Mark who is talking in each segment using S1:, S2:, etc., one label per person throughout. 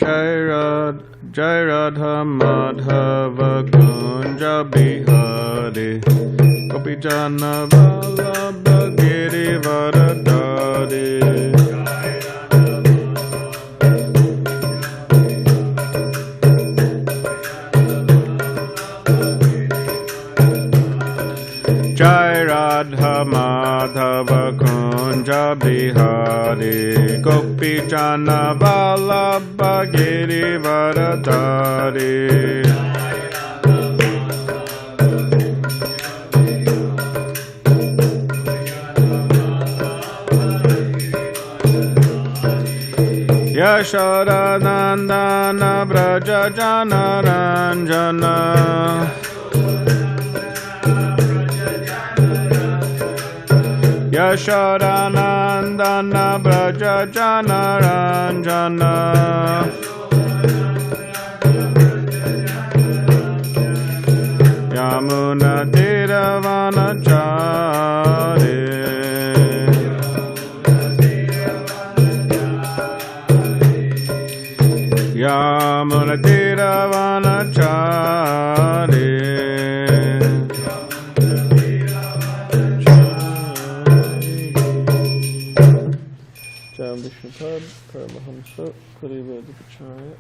S1: Jai Radha Madhava Kunja Bihari Gopi Jahnava Giri Varadari Jai Radha Madhava Kunja Bihari Gopi Jahnava Giri Varadari Yashoda Nandana Braja Jana Ranjana Yashoda Nandana Braja Jana Ranjana Yamuna Dhiravana Chari Yamuna Dhiravana Chari Vishnupada, Paramahamsa, Parivedikacharya,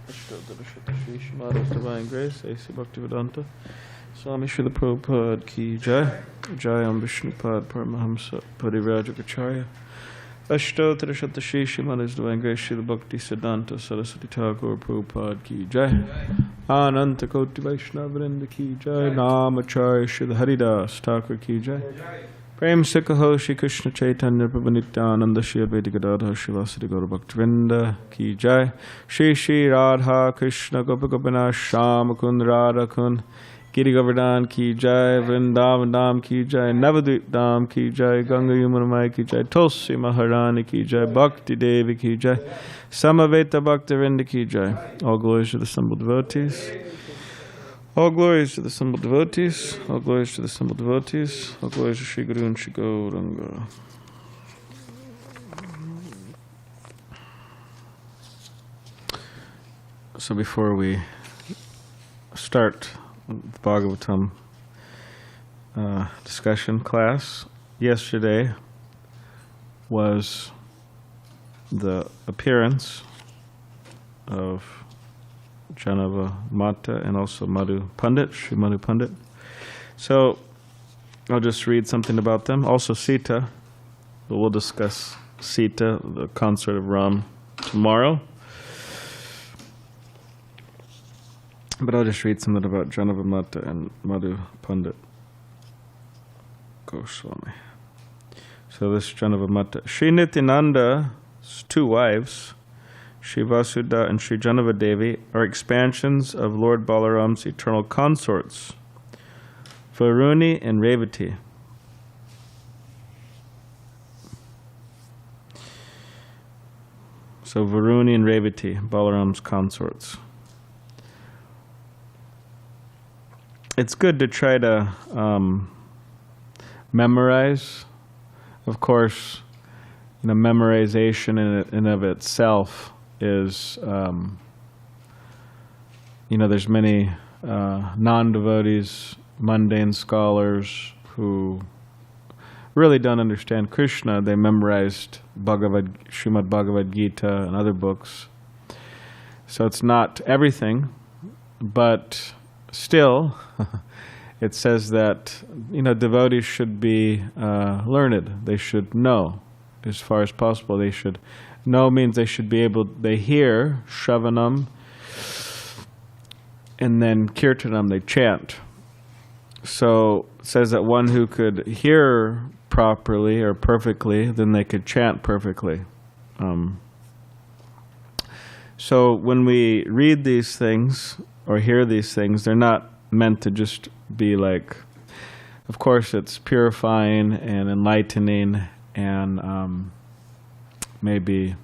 S1: Ashtadharashata Shri Srimati's Divine Grace, A.C. Bhaktivedanta, Swami Srila Prabhupada Ki Jai, Jayam Vishnupad, Paramahamsa, Parivedikacharya, Ashtadharashata Shri Srimati's Divine Grace, Srila Bhakti Siddhanta, Saraswati Thakur, Prabhupada Ki Jai, Ananta Koti Vaishnavrinda Ki Jai, Namacharya Srila Haridas Thakur Ki Jai, Prem se kaho Shri Krishna Chaitanya Prabhu Nityananda Shri Gadadhara Shri Vasudha Gaura Bhakti Vrinda Ki Jai Shri Shri Radha Krishna Gopa Gopinath Shama Kund Radha Kund Giri Govardhan Ki Jai Vrindavan Dham Ki Jai Navadvip Dham Ki Jai Ganga Yamuna Mai Ki Jai Tulsi Maharani Ki Jai Bhakti Devi Ki Jai Samaveta Bhakti Vrinda Ki Jai. All glories to the assembled devotees. All glories to the assembled devotees, all glories to the assembled devotees, all glories to Shri Guru and Shri Gauranga. So before we start the Bhagavatam discussion class, yesterday was the appearance of Jahnava Mata and also Madhu Pandit, Shri Madhu Pandit. So I'll just read something about them. Also Sita, but we'll discuss Sita, the consort of Ram, tomorrow. But I'll just read something about Jahnava Mata and Madhu Pandit Goswami. So this Jahnava Mata. Shri Nityananda's two wives, Shri Vasudha and Shri Jahnava Devi, are expansions of Lord Balaram's eternal consorts, Varuni and Revati. So Varuni and Revati, Balaram's consorts. It's good to try to memorize. Of course, memorization in and of itself is, there's many non-devotees, mundane scholars who really don't understand Krishna. They memorized Srimad Bhagavad Gita and other books. So it's not everything, but still, it says that, devotees should be learned. They should know as far as possible. They should know means they should be able, they hear Shravanam, and then Kirtanam, they chant. So it says that one who could hear properly or perfectly, then they could chant perfectly. So when we read these things or hear these things, they're not meant to just be like, of course it's purifying and enlightening and maybe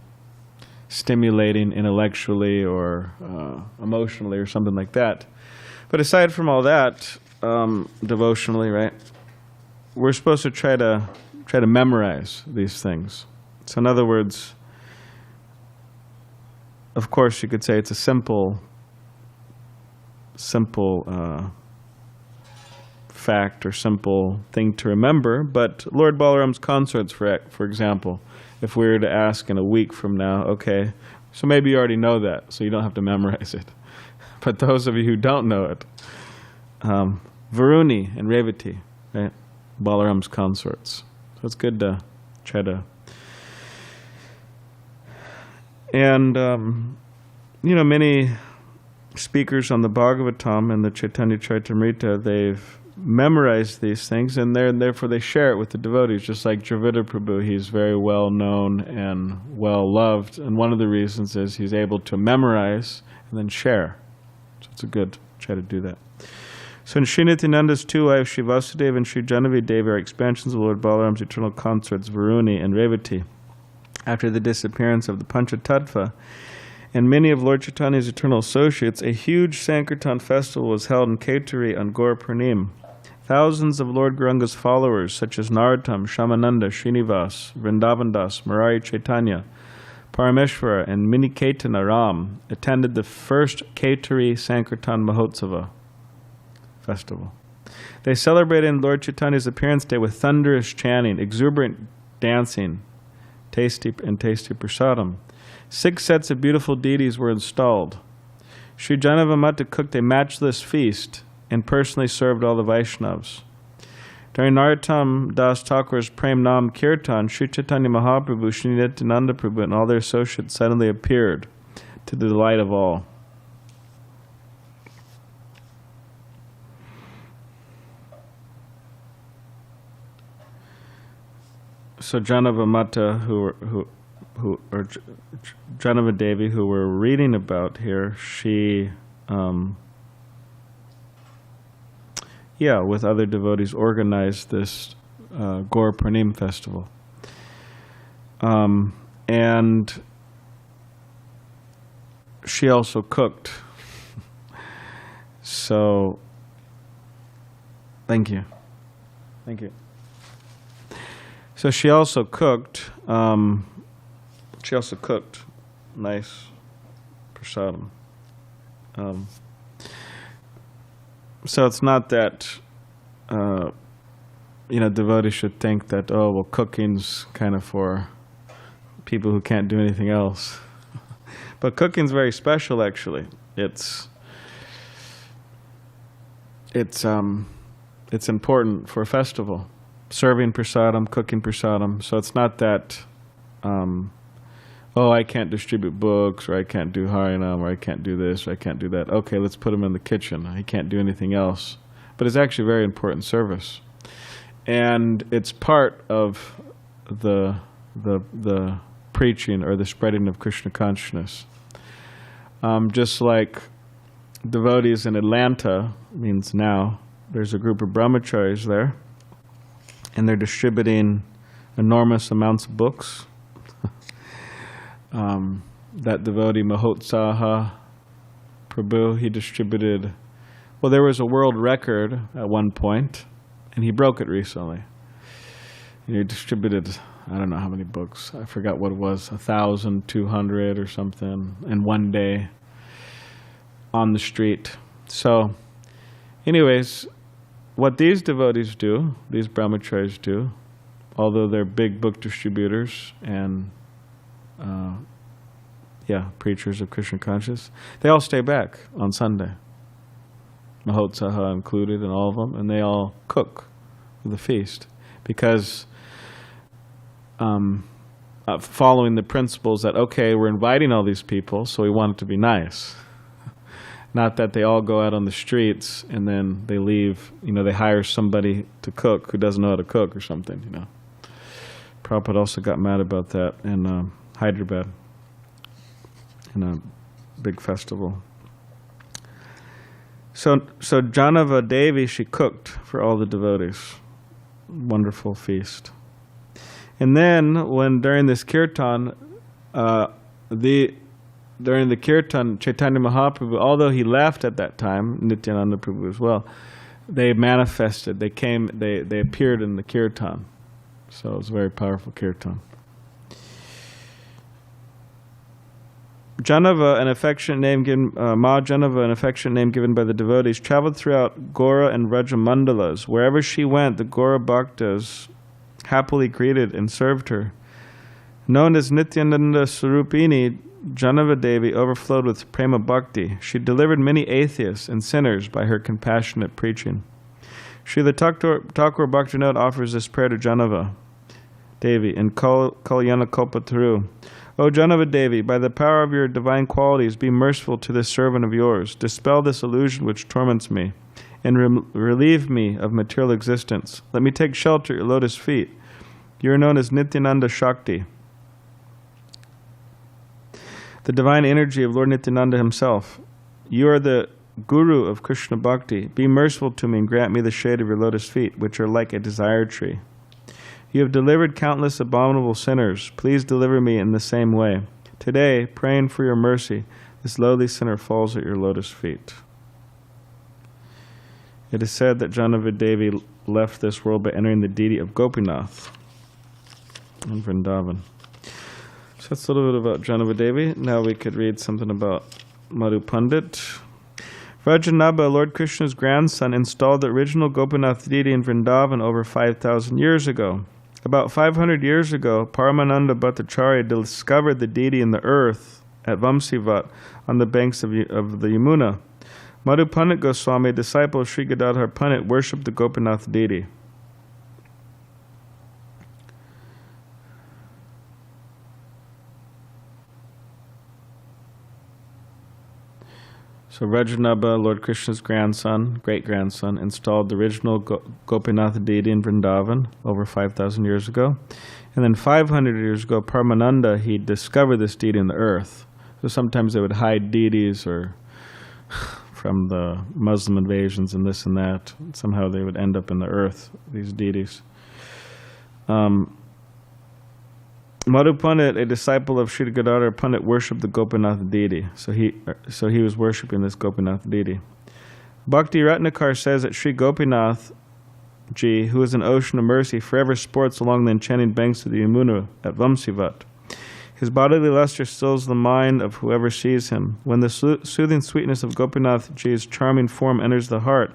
S1: stimulating intellectually or emotionally or something like that. But aside from all that, devotionally, right, we're supposed to try to memorize these things. So in other words, of course, you could say it's a simple fact or simple thing to remember, but Lord Balaram's concerts, for example, if we were to ask in a week from now, okay, so maybe you already know that, so you don't have to memorize it. But those of you who don't know it, Varuni and Revati, right? Balaram's consorts. So it's good to try to... And, many speakers on the Bhagavatam and the Chaitanya Charitamrita, they've memorized these things, and therefore they share it with the devotees, just like Dravida Prabhu. He's very well known and well loved, and one of the reasons is he's able to memorize and then share. So it's a good try to do that. So in Sri Nityananda's two wives, Sri Vasudha and Sri Jahnavi Devi, are expansions of Lord Balaram's eternal consorts, Varuni and Revati. After the disappearance of the Panchatattva and many of Lord Chaitanya's eternal associates, a huge Sankirtan festival was held in Kaituri on Gaur Purnim. Thousands of Lord Gauranga's followers, such as Narottam, Shamananda, Srinivas, Vrindavandas, Murari Chaitanya, Parameshvara, and Miniketana Ram, attended the first Kaituri Sankirtan Mahotsava festival. They celebrated Lord Chaitanya's appearance day with thunderous chanting, exuberant dancing, tasty prasadam. 6 sets of beautiful deities were installed. Sri Jahnava Mata cooked a matchless feast and personally served all the Vaishnavas. During Narottam Das Thakur's Prem Nam Kirtan, Sri Chaitanya Mahaprabhu, Sri Nityananda Prabhu, and all their associates suddenly appeared to the delight of all. So Jahnava Mata, or Jahnava Devi, who we're reading about here, she, with other devotees, organized this Gaur Purnim festival. And she also cooked. So, thank you. So she also cooked. Nice prasadam. So it's not that devotees should think that cooking's kind of for people who can't do anything else. But cooking's very special, actually. It's important for a festival. Serving prasadam, cooking prasadam. So it's not that, I can't distribute books, or I can't do Harinam, or I can't do this, or I can't do that. Okay, let's put him in the kitchen. He can't do anything else. But it's actually very important service. And it's part of the preaching or the spreading of Krishna consciousness. Just like devotees in Atlanta, means now, there's a group of brahmacharis there, and they're distributing enormous amounts of books. That devotee Mahotsaha Prabhu, he distributed, there was a world record at one point, and he broke it recently. And he distributed, I don't know how many books, I forgot what it was, 1,200 or something in one day on the street. So, anyways, what these devotees do, these brahmacharis do, although they're big book distributors and preachers of Krishna consciousness, they all stay back on Sunday, Mahotsaha included in all of them, and they all cook for the feast because following the principles that, we're inviting all these people, so we want it to be nice. Not that they all go out on the streets and then they leave, they hire somebody to cook who doesn't know how to cook or something, Prabhupada also got mad about that in Hyderabad, in a big festival. So Jahnava Devi, she cooked for all the devotees. Wonderful feast. And then during this kirtan, during the kirtan, Chaitanya Mahaprabhu, although he left at that time, Nityananda Prabhu as well, they manifested, they appeared in the kirtan. So it was a very powerful kirtan. Jahnava, an affectionate name given, Ma Jahnava, an affectionate name given by the devotees, traveled throughout Gora and Rajamandalas. Wherever she went, the Gora Bhaktas happily greeted and served her. Known as Nityananda Swarupini, Jahnava Devi overflowed with prema bhakti. She delivered many atheists and sinners by her compassionate preaching. Srila Thakur Bhaktivinoda offers this prayer to Jahnava Devi in Kalyana Kalpataru. O Jahnava Devi, by the power of your divine qualities, be merciful to this servant of yours. Dispel this illusion which torments me, and relieve me of material existence. Let me take shelter at your lotus feet. You are known as Nityananda Shakti, the divine energy of Lord Nityananda himself. You are the Guru of Krishna Bhakti. Be merciful to me and grant me the shade of your lotus feet, which are like a desire tree. You have delivered countless abominable sinners. Please deliver me in the same way. Today, praying for your mercy, this lowly sinner falls at your lotus feet. It is said that Jahnava Devi left this world by entering the deity of Gopinath in Vrindavan. So that's a little bit about Jahnava Devi. Now we could read something about Madhu Pandit. Rajanabha, Lord Krishna's grandson, installed the original Gopinath deity in Vrindavan over 5,000 years ago. About 500 years ago, Paramananda Bhattacharya discovered the deity in the earth at Vamsivat on the banks of the Yamuna. Madhu Pandit Goswami, a disciple of Shri Gadadhara Pandit, worshipped the Gopinath deity. So Rajanabha, Lord Krishna's grandson, great-grandson, installed the original Gopinath deity in Vrindavan over 5,000 years ago. And then 500 years ago, Paramananda, he discovered this deity in the earth. So sometimes they would hide deities or from the Muslim invasions and this and that. Somehow they would end up in the earth, these deities. Madhu Pandit, a disciple of Shri Gadadhara Pandit, worshipped the Gopinath deity. So he was worshipping this Gopinath deity. Bhakti Ratnakar says that Sri Gopinath Ji, who is an ocean of mercy, forever sports along the enchanting banks of the Yamuna at Vamsivat. His bodily luster stills the mind of whoever sees him. When the soothing sweetness of Gopinath Ji's charming form enters the heart,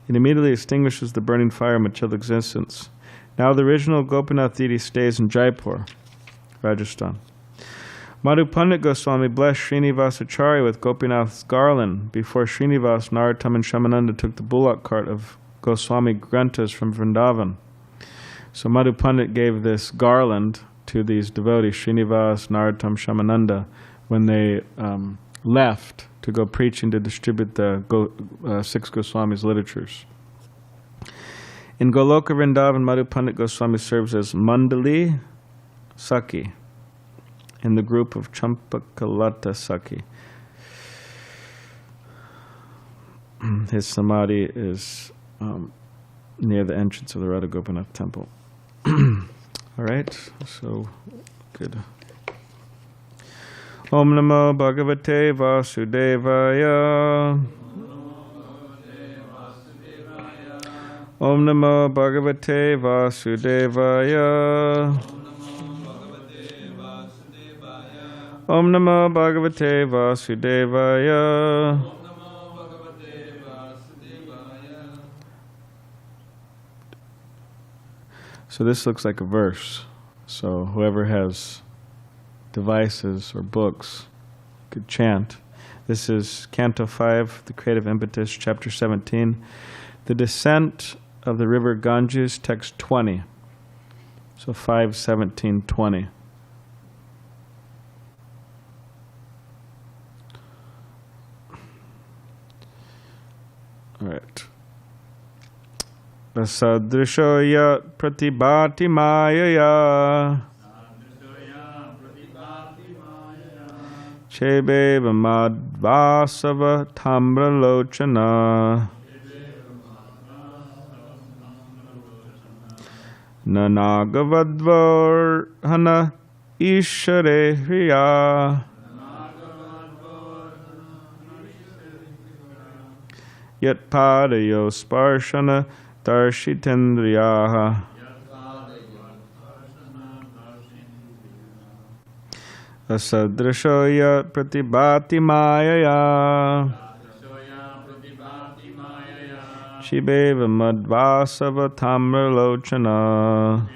S1: it immediately extinguishes the burning fire of material existence. Now the original Gopinath deity stays in Jaipur, Rajasthan. Madhu Pandit Goswami blessed Srinivasacharya with Gopinath's garland before Srinivas, Narottam, and Shamananda took the bullock cart of Goswami Granthas from Vrindavan. So Madhu Pandit gave this garland to these devotees, Srinivas, Narottam, Shamananda, when they left to go preaching to distribute the 6 Goswamis' literatures. In Goloka Vrindavana, Madhu Pandit Goswami serves as Mandali-sakhi in the group of Champakalata-sakhi. His samadhi is near the entrance of the Radha Gopinath temple. All right, so good. Om Namo Bhagavate Vasudevaya. Om Namo Bhagavate Vasudevaya. Om Namo Bhagavate Vasudevaya. So this looks like a verse. So whoever has devices or books could chant. This is Canto 5, The Creative Impetus, Chapter 17. The Descent of the River Ganges, Text 20. So 5:17:20. All right. Sadrisho yat pratibhati mayaya chebeva madvasava tamralochana nanagavadvarhana ishare hriya yat padayo sparshana Darshitendriyaha asadrisho yat pratibhati mayaya shibeva madvasava tamralochana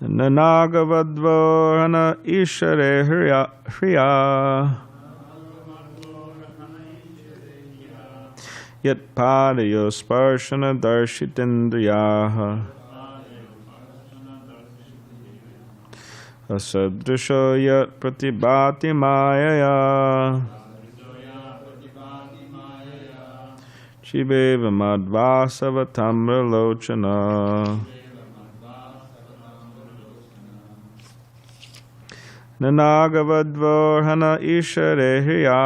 S1: nanagavadvorhana ishare hriya yat padayo sparshana darshitendriyaha asadrisho yat pratibhati mayaya shibeva madvasava tamralochana nanagavadvorhana ishare hriya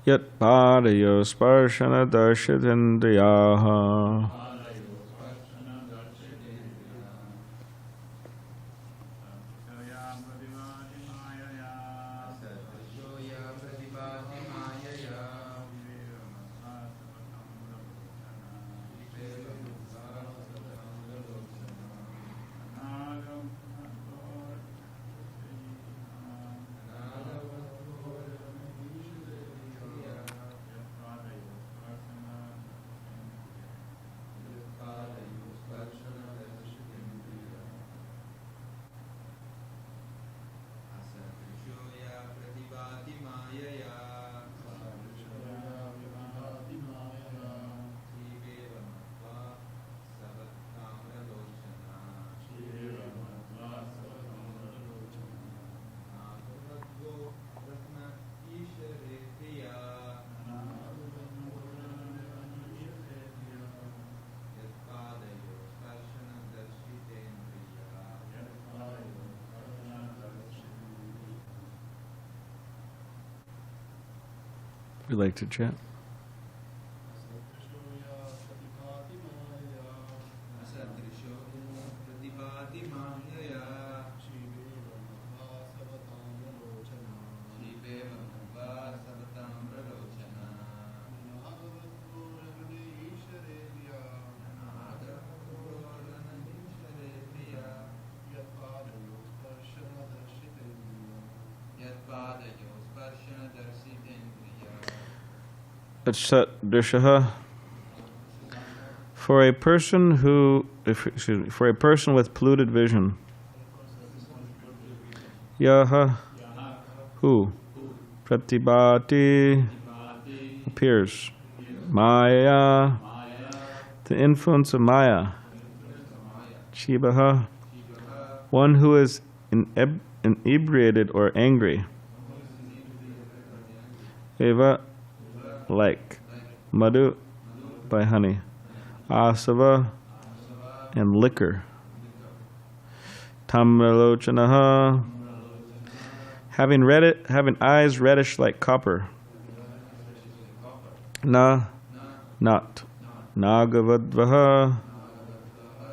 S1: yat padayo sparshana darshitendriyaha We like to chant. Satdrishaha. For a person with polluted vision, yaha, who, pratibhati, appears, maya, the influence of maya, chibaha, one who is inebriated or angry, eva, like, madhu, by honey, asava, and liquor, tamralochanaha, having eyes reddish like copper, not, nagavadvaha,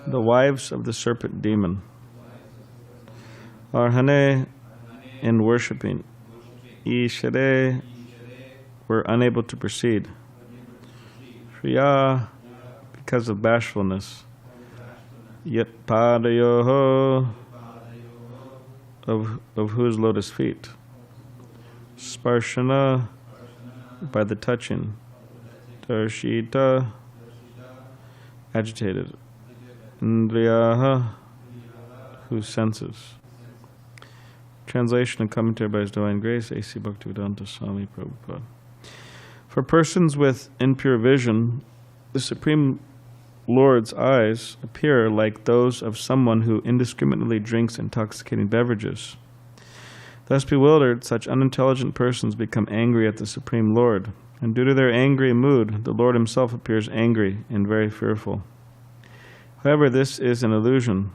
S1: the wives of the serpent demon, arhane, in worshipping, ishare, were unable to proceed. Shriya, because of bashfulness. Yat padayoho, of whose lotus feet. Sparshana, by the touching. Darshita, agitated. Indriyaha, whose senses. Translation and commentary by His Divine Grace, A.C. Bhaktivedanta Swami Prabhupada. For persons with impure vision, the Supreme Lord's eyes appear like those of someone who indiscriminately drinks intoxicating beverages. Thus bewildered, such unintelligent persons become angry at the Supreme Lord, and due to their angry mood, the Lord Himself appears angry and very fearful. However, this is an illusion.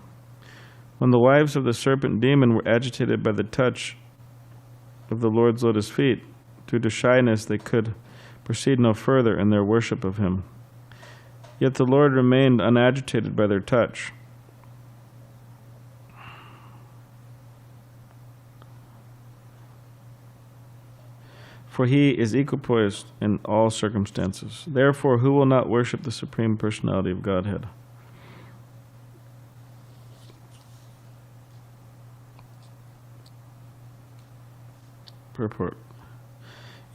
S1: When the wives of the serpent demon were agitated by the touch of the Lord's lotus feet, due to shyness they could proceed no further in their worship of Him. Yet the Lord remained unagitated by their touch. For He is equipoised in all circumstances. Therefore, who will not worship the Supreme Personality of Godhead? Purport.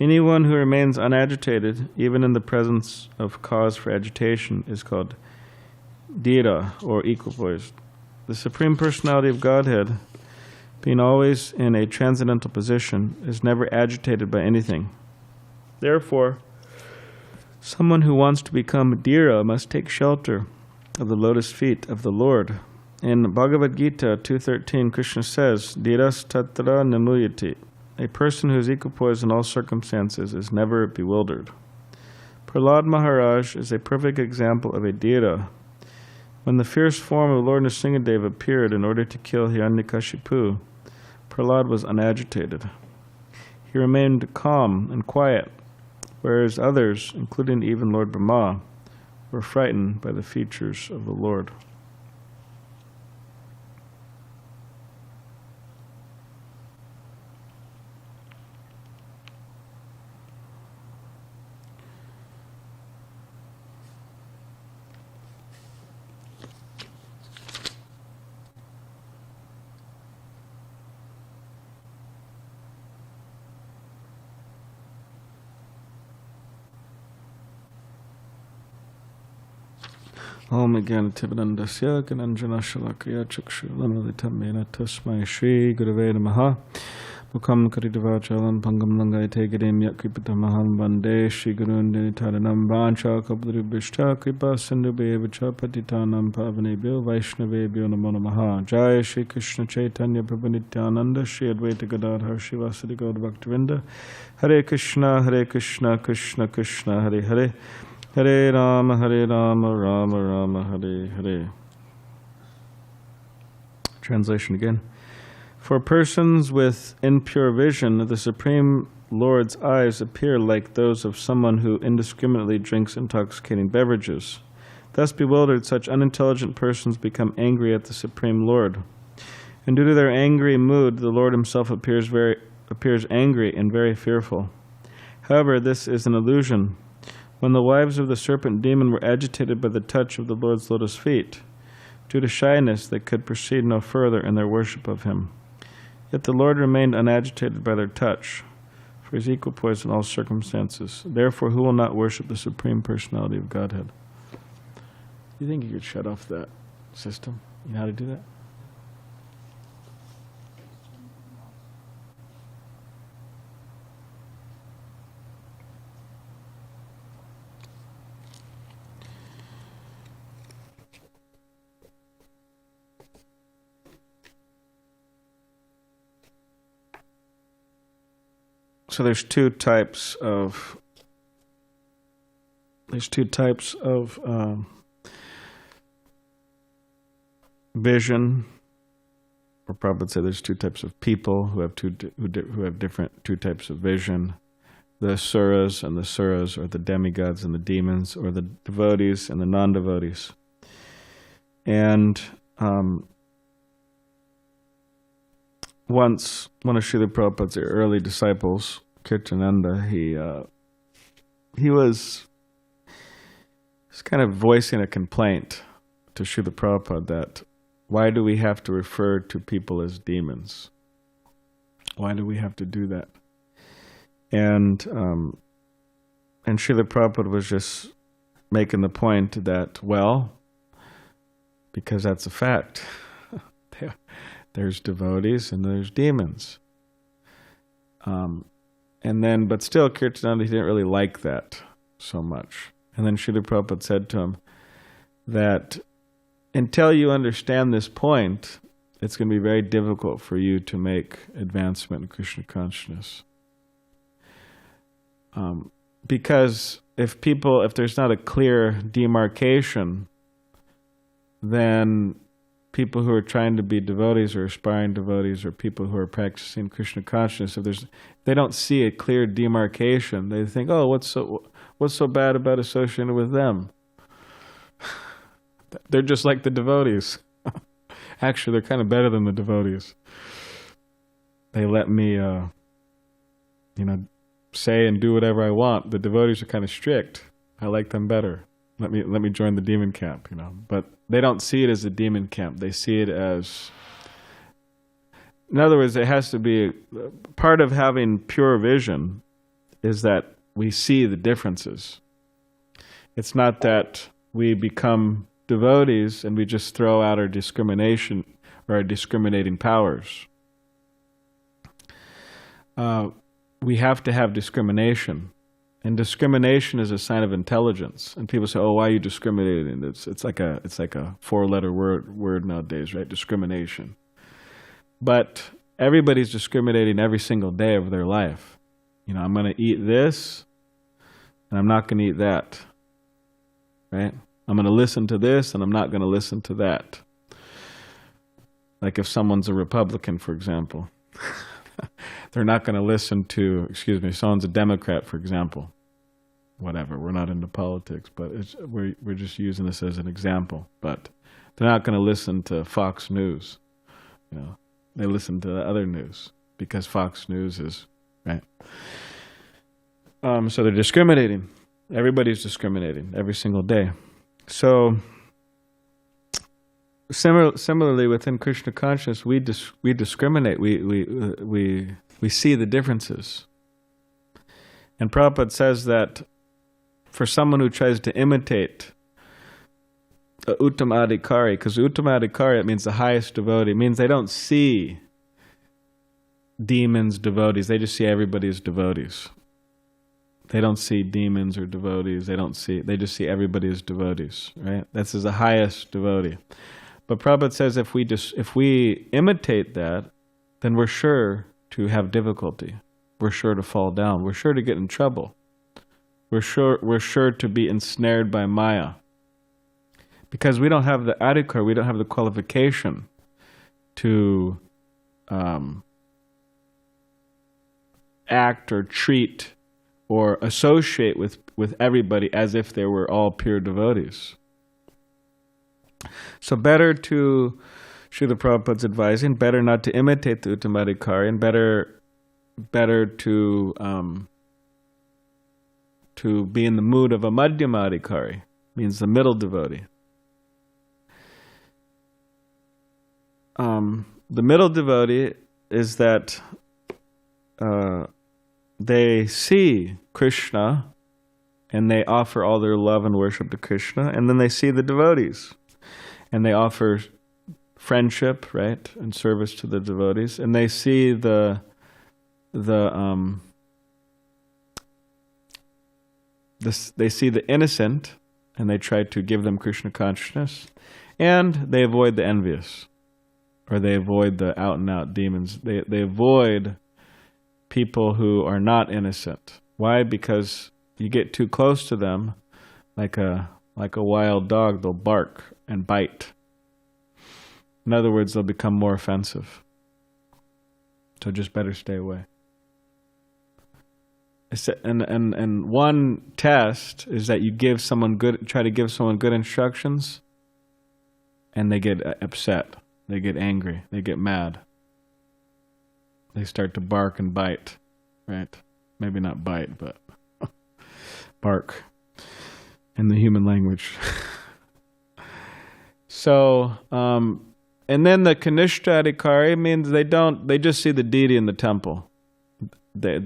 S1: Anyone who remains unagitated, even in the presence of cause for agitation, is called dhīra, or equipoised. The Supreme Personality of Godhead, being always in a transcendental position, is never agitated by anything. Therefore, someone who wants to become dhīra must take shelter of the lotus feet of the Lord. In Bhagavad Gita 2.13, Krishna says, Dhiras tatra namuyati. A person who is equipoised in all circumstances is never bewildered. Prahlada Maharaja is a perfect example of a dhīra. When the fierce form of Lord Narasimhadeva appeared in order to kill Hiranyakashipu, Prahlada was unagitated. He remained calm and quiet, whereas others, including even Lord Brahma, were frightened by the features of the Lord. Om Jnana-timirandasya Gananjana-shalakaya Chakshulamalitam Mena Tasmai Shri Gurave Namaha Mukam Karidavachalam Pangam Langayate Gadim Yakripatamaham Vande Shri Gurun Nitaranam Vancha Kapudribishta Kripa Sindhubevacha Patitanam Pavanebhyo Vaishnavebhyo Namo Namaha Jaya Shri Krishna Chaitanya Prabhu Nityananda Shri Advaita Gadadhara Shri Vasudha Gaura Bhaktivinoda Hare Krishna Krishna Krishna Hare Hare Hare Rama, Rama Rama, Hare Hare. Translation again. For persons with impure vision, the Supreme Lord's eyes appear like those of someone who indiscriminately drinks intoxicating beverages. Thus bewildered, such unintelligent persons become angry at the Supreme Lord. And due to their angry mood, the Lord himself appears angry and very fearful. However, this is an illusion. When the wives of the serpent demon were agitated by the touch of the Lord's lotus feet, due to shyness they could proceed no further in their worship of him. Yet the Lord remained unagitated by their touch, for he is equipoised in all circumstances. Therefore, who will not worship the Supreme Personality of Godhead? You think you could shut off that system? You know how to do that? So there's two types of vision, or Prabhupada would say there's two types of people who have two types of vision. The suras and the suras, or the demigods and the demons, or the devotees and the non-devotees. And once one of Srila Prabhupada's early disciples, Nityananda, he was kind of voicing a complaint to Srila Prabhupada that why do we have to refer to people as demons? Why do we have to do that? And Srila Prabhupada was just making the point that, well, because that's a fact. There's devotees and there's demons. But still, Kirtananda, he didn't really like that so much. And then Srila Prabhupada said to him that until you understand this point, it's going to be very difficult for you to make advancement in Krishna consciousness. Because if there's not a clear demarcation, then people who are trying to be devotees or aspiring devotees, or people who are practicing Krishna consciousness, if they don't see a clear demarcation, they think, oh, what's so bad about associating with them? They're just like the devotees. Actually, they're kind of better than the devotees. They let me, say and do whatever I want. The devotees are kind of strict. I like them better. Let me join the demon camp, But they don't see it as a demon camp. They see it as in other words, it has to be part of having pure vision is that we see the differences. It's not that we become devotees and we just throw out our discrimination or our discriminating powers. We have to have discrimination. And discrimination is a sign of intelligence. And people say, "Oh, why are you discriminating?" It's like a four-letter word nowadays, right? Discrimination. But everybody's discriminating every single day of their life. I'm going to eat this, and I'm not going to eat that. Right? I'm going to listen to this, and I'm not going to listen to that. Like if someone's a Republican, for example, they're not going to listen to, someone's a Democrat, for example. Whatever, we're not into politics, but we're just using this as an example. But they're not going to listen to Fox News. They listen to the other news because Fox News is, right? So they're discriminating. Everybody's discriminating every single day. So similarly within Krishna consciousness, we discriminate. We see the differences. And Prabhupada says that for someone who tries to imitate the Uttamadhikari, because Uttamadhikari, it means the highest devotee, it means they don't see demons, devotees, they just see everybody as devotees. They don't see demons or devotees, they just see everybody as devotees, right? That's the highest devotee. But Prabhupada says if we imitate that, then we're sure to have difficulty. We're sure to fall down. We're sure to get in trouble. We're sure to be ensnared by Maya. Because we don't have the adhikar, we don't have the qualification to act or treat or associate with everybody as if they were all pure devotees. So better to, Srila Prabhupada's advising, better not to imitate the Uttamadhikari, and better to be in the mood of a Madhyamadhikari, means the middle devotee. The middle devotee is that they see Krishna and they offer all their love and worship to Krishna, and then they see the devotees and they offer friendship, right, and service to the devotees, and they see the innocent, and they try to give them Krishna consciousness, and they avoid the envious, or they avoid the out-and-out demons. They avoid people who are not innocent. Why? Because you get too close to them, like a wild dog, they'll bark and bite. In other words, they'll become more offensive. So just better stay away. And one test is that you try to give someone good instructions, and they get upset, they get angry, they get mad. They start to bark and bite, right? Maybe not bite, but bark in the human language. So, and then the Kanishta Adhikari means they just see the deity in the temple. They're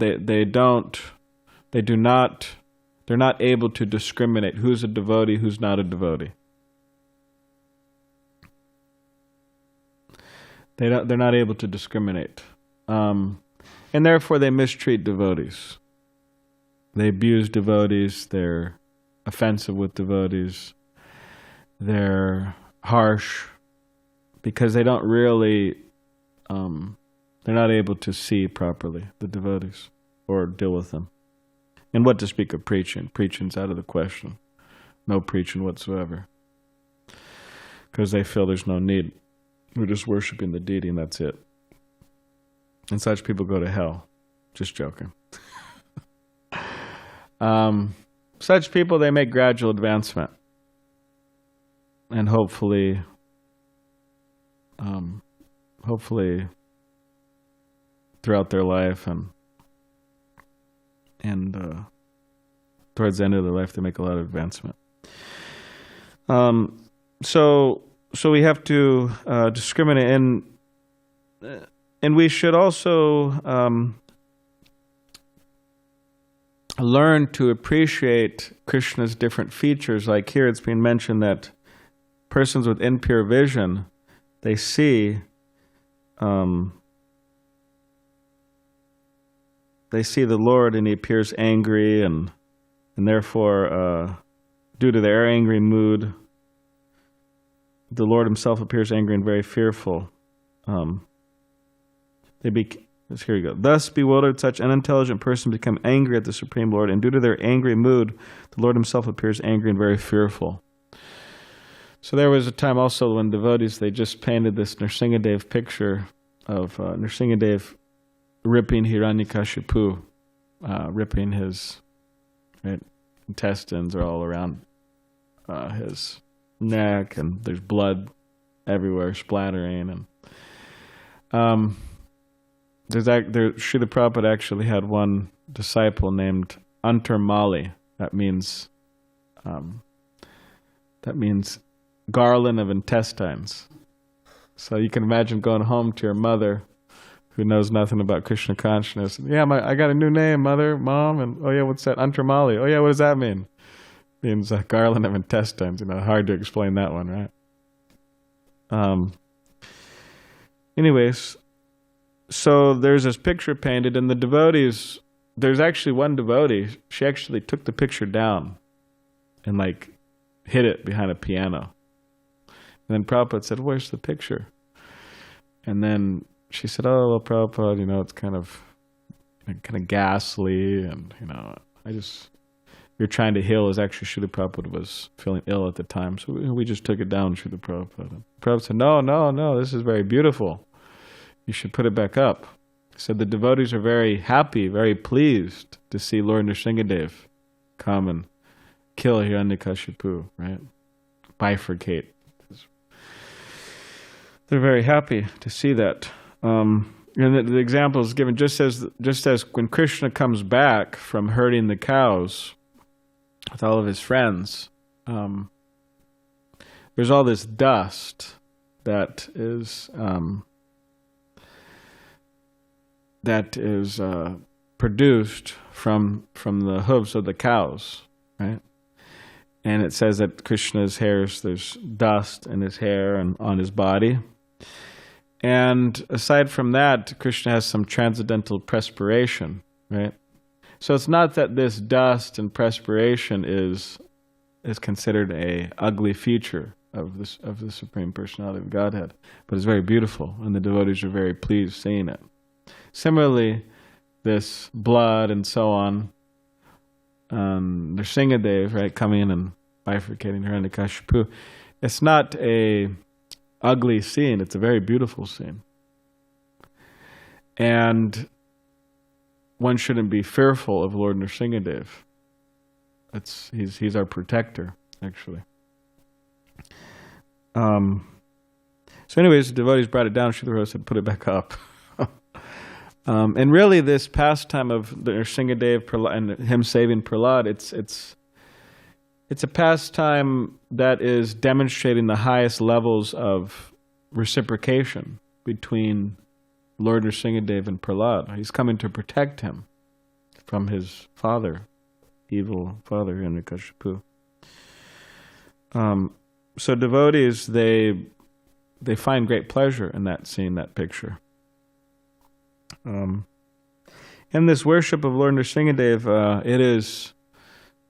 S1: not able to discriminate who's a devotee, who's not a devotee. They're not able to discriminate. And therefore they mistreat devotees. They abuse devotees, they're offensive with devotees, they're harsh, because they don't really, they're not able to see properly the devotees or deal with them. And what to speak of preaching? Preaching's out of the question. No preaching whatsoever. Because they feel there's no need. We're just worshiping the deity and that's it. And such people go to hell. Just joking. Such people, they make gradual advancement. And hopefully throughout their life and towards the end of their life, they make a lot of advancement. So we have to discriminate. And And we should also learn to appreciate Krishna's different features. Like here it's being mentioned that persons with impure vision, they see the Lord and he appears angry, and therefore, due to their angry mood, the Lord himself appears angry and very fearful. Here you go. Thus bewildered, such unintelligent persons become angry at the Supreme Lord, and due to their angry mood, the Lord himself appears angry and very fearful. So there was a time also when devotees, they just painted this Narasimhadeva picture of Narasimhadeva ripping Hiranyakashipu, ripping his intestines are all around his neck, and there's blood everywhere splattering. And Srila Prabhupada actually had one disciple named Antarmali. That means garland of intestines. So you can imagine going home to your mother, who knows nothing about Krishna consciousness. Yeah, I got a new name, mother, mom, and oh yeah, what's that? Antarmali. Oh yeah, what does that mean? It means garland of intestines. Hard to explain that one, right? Anyways, so there's this picture painted, and the devotees, there's actually one devotee, she actually took the picture down and hid it behind a piano. And then Prabhupada said, "Where's the picture?" And then she said, "Oh, well, Prabhupada, it's kind of ghastly, and you're trying to heal." Is actually Srila Prabhupada was feeling ill at the time, so we just took it down, Srila Prabhupada. Prabhupada said, No, this is very beautiful. You should put it back up." He said the devotees are very happy, very pleased to see Lord Narasimhadeva come and kill Hiranyakashipu, right? Bifurcate. They're very happy to see that. And the example is given just as when Krishna comes back from herding the cows with all of his friends, there's all this dust that is produced from the hooves of the cows, right? And it says that Krishna's there's dust in his hair and on his body. And aside from that, Krishna has some transcendental perspiration, right? So it's not that this dust and perspiration is considered a ugly feature of the Supreme Personality of Godhead, but it's very beautiful, and the devotees are very pleased seeing it. Similarly, this blood and so on, Narasimhadeva, right, coming in and bifurcating Hiranyakashipu, it's not a ugly scene, it's a very beautiful scene. And one shouldn't be fearful of Lord Narasimhadeva. He's our protector, actually. So anyways, the devotees brought it down, Srila Prabhupada said, put it back up. And really this pastime of Narasimhadeva and him saving Prahlada, it's a pastime that is demonstrating the highest levels of reciprocation between Lord Narasimhadeva and Prahlada. He's coming to protect him from his father, evil father, Hiranyakashipu. So devotees, they find great pleasure in seeing that picture. In this worship of Lord Narasimhadeva, it is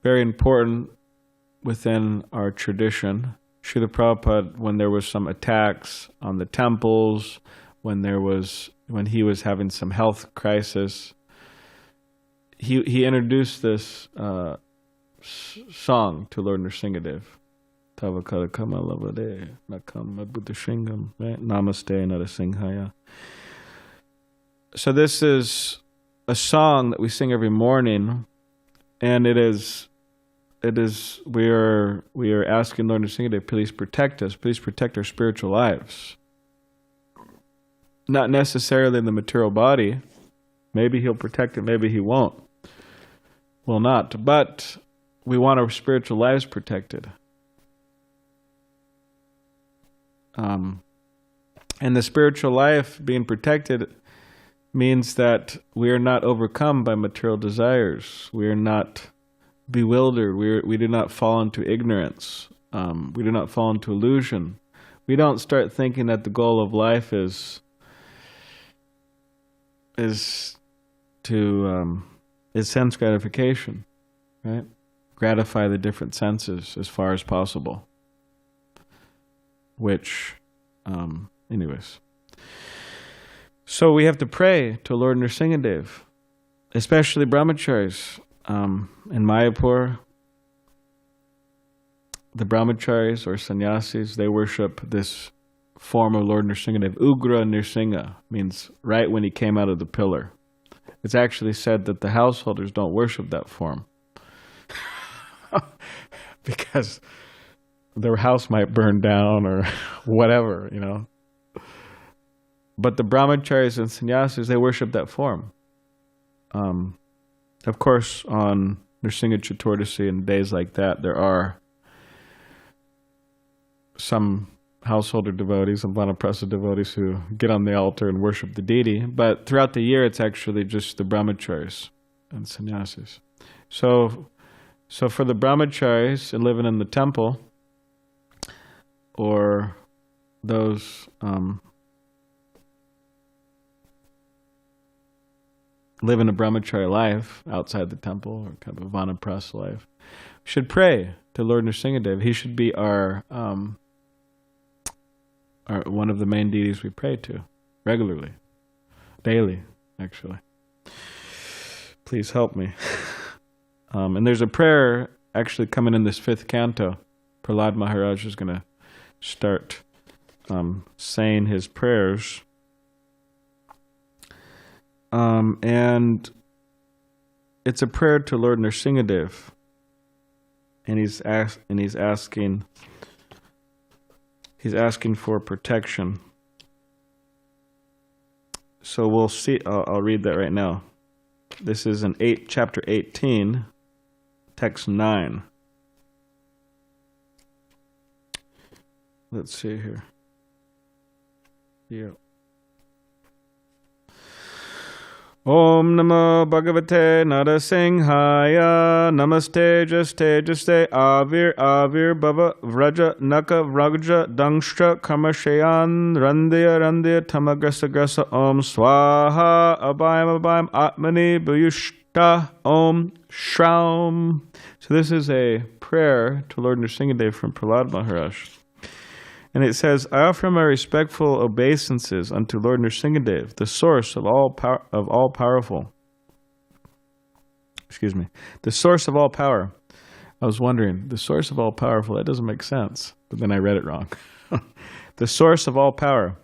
S1: very important within our tradition. Srila Prabhupada, when there was some attacks on the temples, when he was having some health crisis, he introduced this song to Lord Narasimhadeva. Tavakara kama lavade nakam adbhuta shingam, right? Namaste Narasimhaya. So this is a song that we sing every morning, and we are asking Lord Narasimhadeva, please protect us, please protect our spiritual lives. Not necessarily in the material body. Maybe he'll protect it, maybe he won't. Will not. But we want our spiritual lives protected. And the spiritual life being protected means that we are not overcome by material desires. We are not bewildered. We do not fall into ignorance. We do not fall into illusion. We don't start thinking that the goal of life is sense gratification, right? Gratify the different senses as far as possible. Which, anyways. So we have to pray to Lord Narasimhadeva, especially brahmacharis. In Mayapur, the brahmacharis or sannyasis, they worship this form of Lord Narasimhadeva. Ugra Nrsimha means right when he came out of the pillar. It's actually said that the householders don't worship that form because their house might burn down or whatever, you know. But the brahmacharis and sannyasis, they worship that form. Of course, on Nrsimha Chaturdasi and days like that, there are some householder devotees and vanaprastha devotees who get on the altar and worship the deity. But throughout the year, it's actually just the brahmacharis and sannyasis. So for the brahmacharis and living in the temple, or those living a brahmachari life outside the temple, or kind of a vanaprastha life, we should pray to Lord Narasimhadeva. He should be our one of the main deities we pray to regularly, daily, actually. Please help me. And there's a prayer actually coming in this 5th canto. Prahlada Maharaja is going to start saying his prayers. And it's a prayer to Lord Narasimhadeva, and he's asking for protection. So we'll see. I'll read that right now. This is in chapter 18, text 9. Let's see here. Yeah. Om Namo Bhagavate Narasimhaya Namaste Jaste Avir Bhava Vraja Naka Vraja Dangsha Kamashayan Randya Tamagrasa Grasa Om Swaha Abhayam Atmani Bhuyushta Om Shraum. So this is a prayer to Lord Narasimhadeva from Prahlada Maharaja. And it says, I offer my respectful obeisances unto Lord Narasimhadeva, the source of all powerful. Excuse me. The source of all power. I was wondering, the source of all powerful, that doesn't make sense. But then I read it wrong. The source of all power.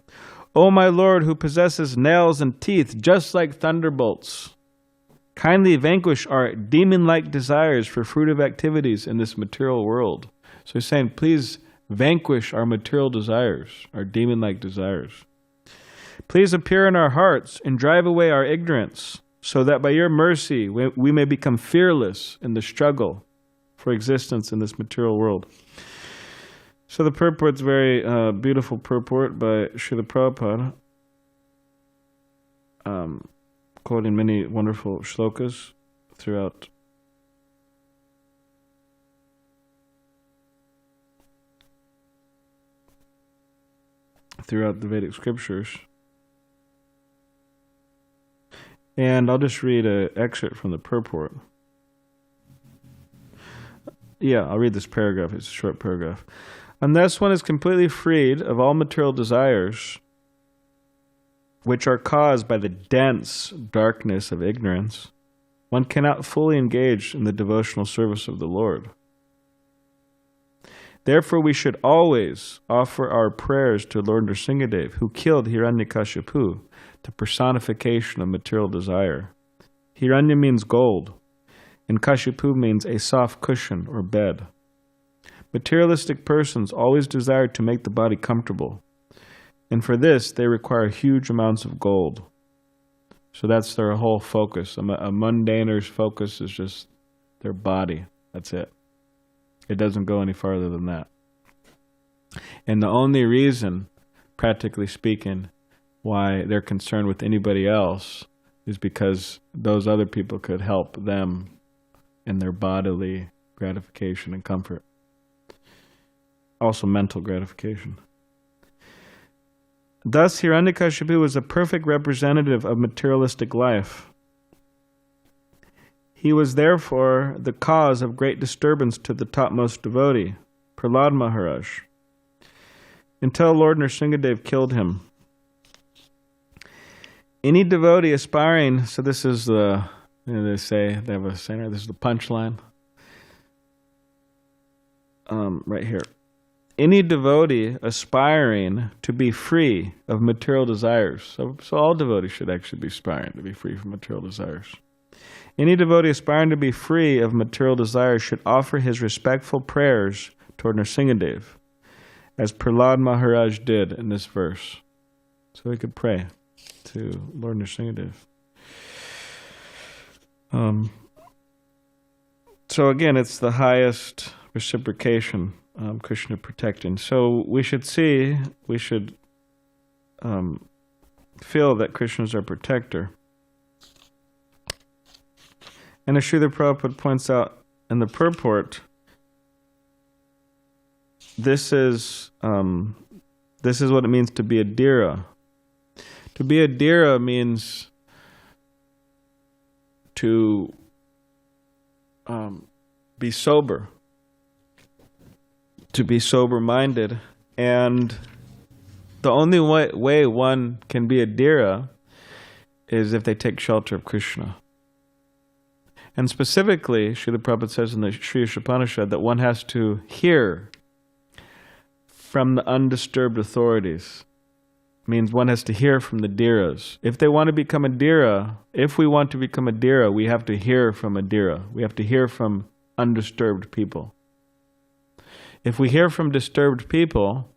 S1: O my Lord, who possesses nails and teeth just like thunderbolts, kindly vanquish our demon-like desires for fruitive activities in this material world. So he's saying, please vanquish our material desires, our demon-like desires. Please appear in our hearts and drive away our ignorance, so that by your mercy we may become fearless in the struggle for existence in this material world. So the purport's very beautiful purport by Srila Prabhupada, quoting many wonderful shlokas throughout the Vedic scriptures. And I'll just read an excerpt from the purport. Yeah, I'll read this paragraph. It's a short paragraph. Unless one is completely freed of all material desires, which are caused by the dense darkness of ignorance, one cannot fully engage in the devotional service of the Lord. Therefore, we should always offer our prayers to Lord Narasimhadeva, who killed Hiranyakashipu, the personification of material desire. Hiranya means gold, and Kashipu means a soft cushion or bed. Materialistic persons always desire to make the body comfortable, and for this they require huge amounts of gold. So that's their whole focus. A mundainer's focus is just their body. That's it. It doesn't go any farther than that. And the only reason, practically speaking, why they're concerned with anybody else is because those other people could help them in their bodily gratification and comfort. Also mental gratification. Thus, Hiranyakashipu was a perfect representative of materialistic life. He was therefore the cause of great disturbance to the topmost devotee, Prahlada Maharaja, until Lord Narasimhadeva killed him. Any devotee aspiring, so this is the, they say, they have a saying, this is the punchline. Right here. Any devotee aspiring to be free of material desires. So all devotees should actually be aspiring to be free from material desires. Any devotee aspiring to be free of material desires should offer his respectful prayers toward Narasimhadeva, as Prahlada Maharaj did in this verse. So he could pray to Lord Narasimhadeva. So again, it's the highest reciprocation, Krishna protecting. So we should feel that Krishna is our protector. And as Srila Prabhupada points out in the purport, this is what it means to be a dhīra. To be a dhīra means to be sober, to be sober-minded. And the only way one can be a dhīra is if they take shelter of Krishna. And specifically, Srila Prabhupada says in the Sri Upanishad that one has to hear from the undisturbed authorities. Means one has to hear from the dhīras. If they want to become a dhīra, if we want to become a dhīra, we have to hear from a dhīra. We have to hear from undisturbed people. If we hear from disturbed people,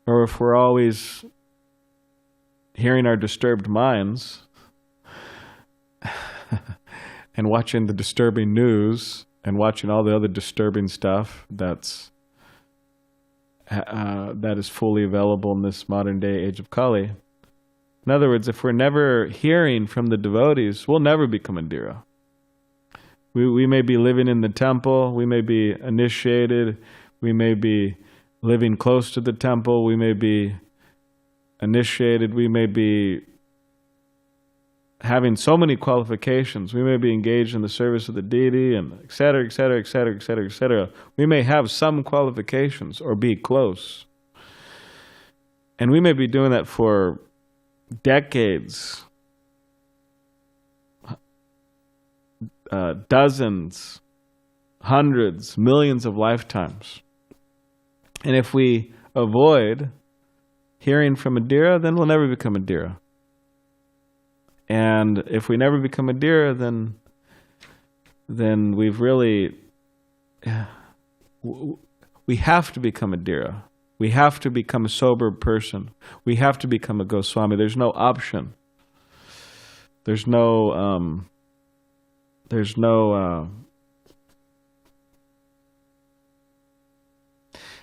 S1: or if we're always hearing our disturbed minds and watching the disturbing news and watching all the other disturbing stuff that is fully available in this modern day age of Kali. In other words, if we're never hearing from the devotees, we'll never become a dhīra. We may be living in the temple, we may be initiated, we may be living close to the temple, we may be initiated, we may be having so many qualifications, we may be engaged in the service of the deity, and et cetera, et cetera, et cetera, et cetera, et cetera. We may have some qualifications or be close. And we may be doing that for decades, dozens, hundreds, millions of lifetimes. And if we avoid hearing from a dhīra, then we'll never become a dhīra. And if we never become a dhīra, then we've really, we have to become a dhīra. We have to become a sober person. We have to become a Goswami. There's no option. There's no,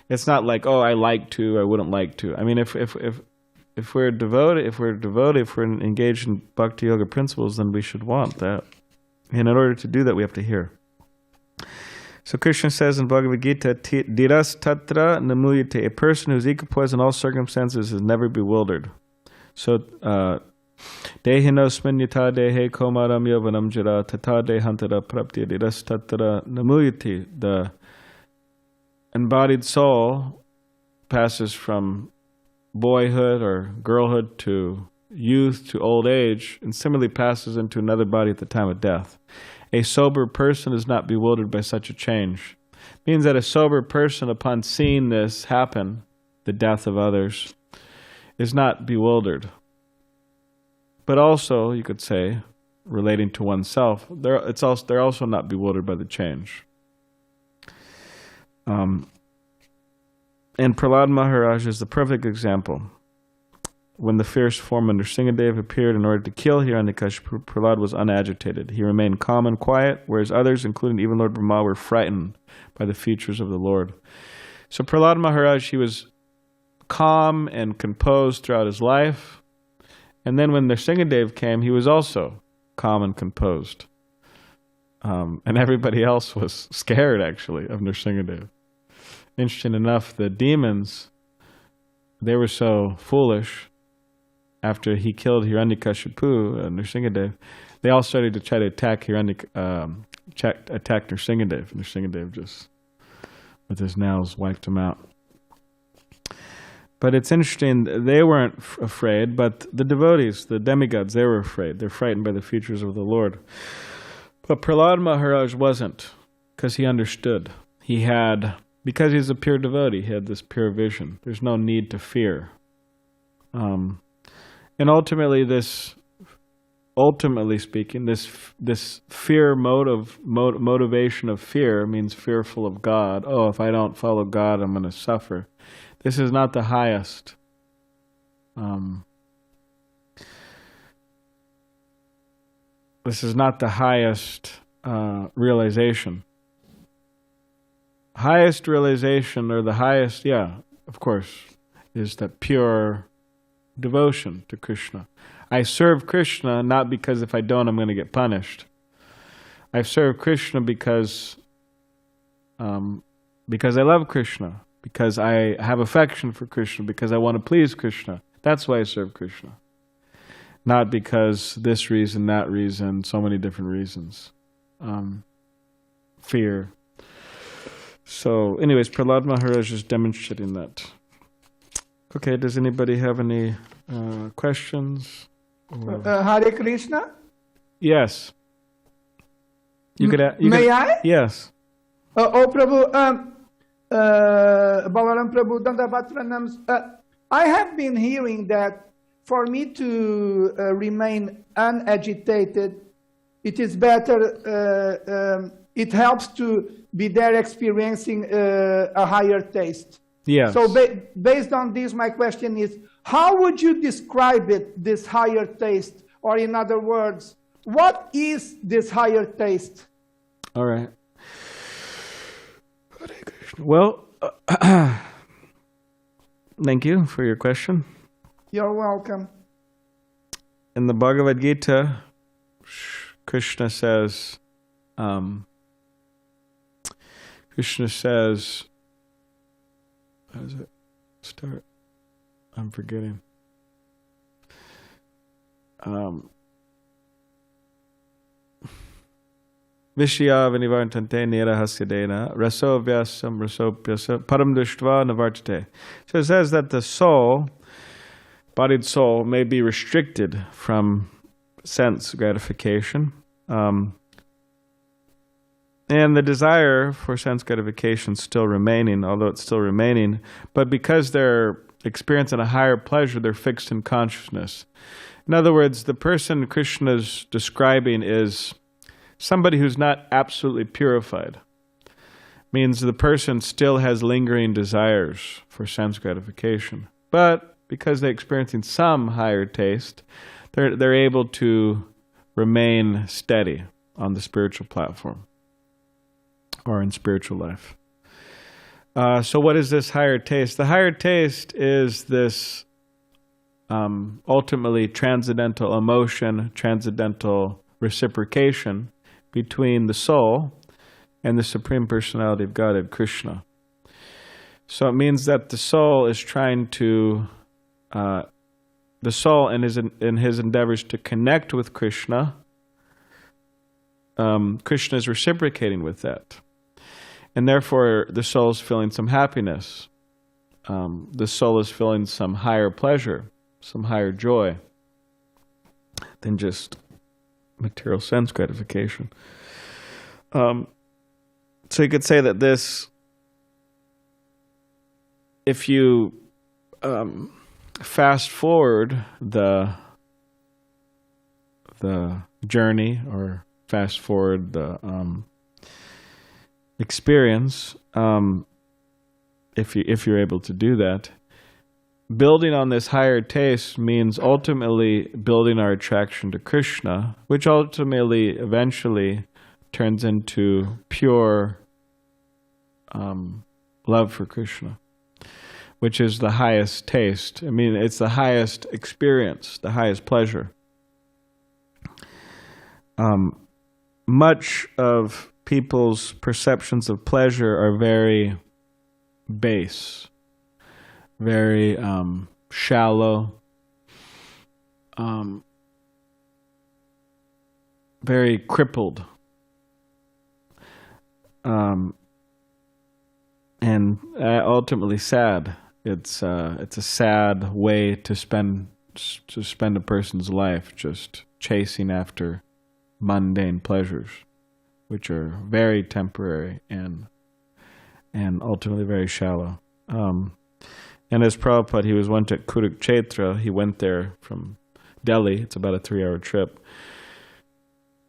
S1: it's not like, oh, I like to, I wouldn't like to. I mean, if we're devoted, if we're engaged in Bhakti Yoga principles, then we should want that. And in order to do that, we have to hear. So Krishna says in Bhagavad Gita, Dhiras tatra namuyate, a person who is equipoised in all circumstances is never bewildered. So, Dehinosmin yata dehe komaram yavanam jara tata dehantara prapti dhiras tatra namuyate. The embodied soul passes from boyhood or girlhood to youth to old age, and similarly passes into another body at the time of death. A sober person is not bewildered by such a change. It means that a sober person, upon seeing this happen, the death of others, is not bewildered. But also, you could say, relating to oneself, they're also not bewildered by the change. And Prahlada Maharaja is the perfect example. When the fierce form under Narasimhadeva appeared in order to kill Hiranyakashipu, Prahlada was unagitated. He remained calm and quiet, whereas others, including even Lord Brahma, were frightened by the features of the Lord. So Prahlada Maharaj, he was calm and composed throughout his life. And then when Narasimhadeva came, he was also calm and composed. And everybody else was scared, actually, of Narasimhadeva. Interesting enough, the demons, they were so foolish. After he killed Hiranyakashipu, Narasimhadeva, they all started to try to attack attack Narasimhadeva. Narasimhadeva just, with his nails, wiped him out. But it's interesting, they weren't afraid, but the devotees, the demigods, they were afraid. They're frightened by the features of the Lord. But Prahlada Maharaja wasn't, because he understood. Because he's a pure devotee, he had this pure vision. There's no need to fear. And ultimately speaking, this fear motivation of fear means fearful of God. Oh, if I don't follow God, I'm going to suffer. This is not the highest. This is not the highest realization. Highest realization, or the highest, of course, is that pure devotion to Krishna. I serve Krishna not because if I don't, I'm going to get punished. I serve Krishna because I love Krishna, because I have affection for Krishna, because I want to please Krishna. That's why I serve Krishna. Not because this reason, that reason, so many different reasons. Fear. So, anyways, Prahlada Maharaj is demonstrating that. Okay, does anybody have any questions?
S2: Hare Krishna?
S1: Yes.
S2: May I?
S1: Yes.
S2: Prabhu, Balaram Prabhu, Dandavat Pranams. I have been hearing that for me to remain unagitated, it is better, it helps to be there experiencing a higher taste.
S1: Yes.
S2: So based on this, my question is, how would you describe it, this higher taste? Or in other words, what is this higher taste?
S1: All right. Well, thank you for your question.
S2: You're welcome.
S1: In the Bhagavad Gita, Krishna says, how does it start? I'm forgetting. Vishya vanivartante nirahasya raso vyasam rasopyasa param drishtva navartate. So it says that the soul, bodied soul, may be restricted from sense gratification. And the desire for sense gratification still remaining, although it's still remaining, but because they're experiencing a higher pleasure, they're fixed in consciousness. In other words, the person Krishna's describing is somebody who's not absolutely purified. Means the person still has lingering desires for sense gratification. But because they're experiencing some higher taste, they're able to remain steady on the spiritual platform or in spiritual life. So what is this higher taste? The higher taste is this ultimately transcendental emotion, transcendental reciprocation between the soul and the Supreme Personality of Godhead, Krishna. So it means that the soul is trying to, the soul in his endeavors to connect with Krishna, Krishna is reciprocating with that. And therefore, the soul is feeling some happiness. The soul is feeling some higher pleasure, some higher joy than just material sense gratification. So you could say that this, if you fast forward the journey, or fast forward the experience, if you're able to do that, building on this higher taste means ultimately building our attraction to Krishna, which ultimately, eventually, turns into pure love for Krishna. which is the highest taste. I mean, it's the highest experience, the highest pleasure. Much of people's perceptions of pleasure are very base, very shallow, very crippled, and ultimately sad. It's a sad way to spend a person's life, just chasing after mundane pleasures, which are very temporary and ultimately very shallow. And as Prabhupada, he went to Kurukshetra. He went there from Delhi. It's about a 3-hour trip.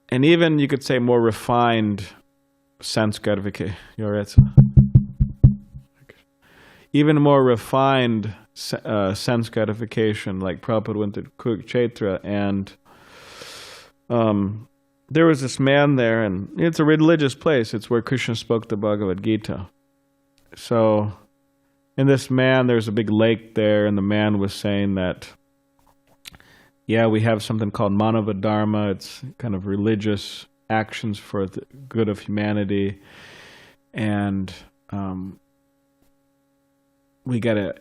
S1: And even, you could say, more refined sense gratification. You all right? Even more refined sense gratification, like Prabhupada went to Kurukshetra, and there was this man there, and it's a religious place. It's where Krishna spoke the Bhagavad Gita. So, in this man, there's a big lake there, and the man was saying that, yeah, we have something called Manava Dharma. It's kind of religious actions for the good of humanity, and we're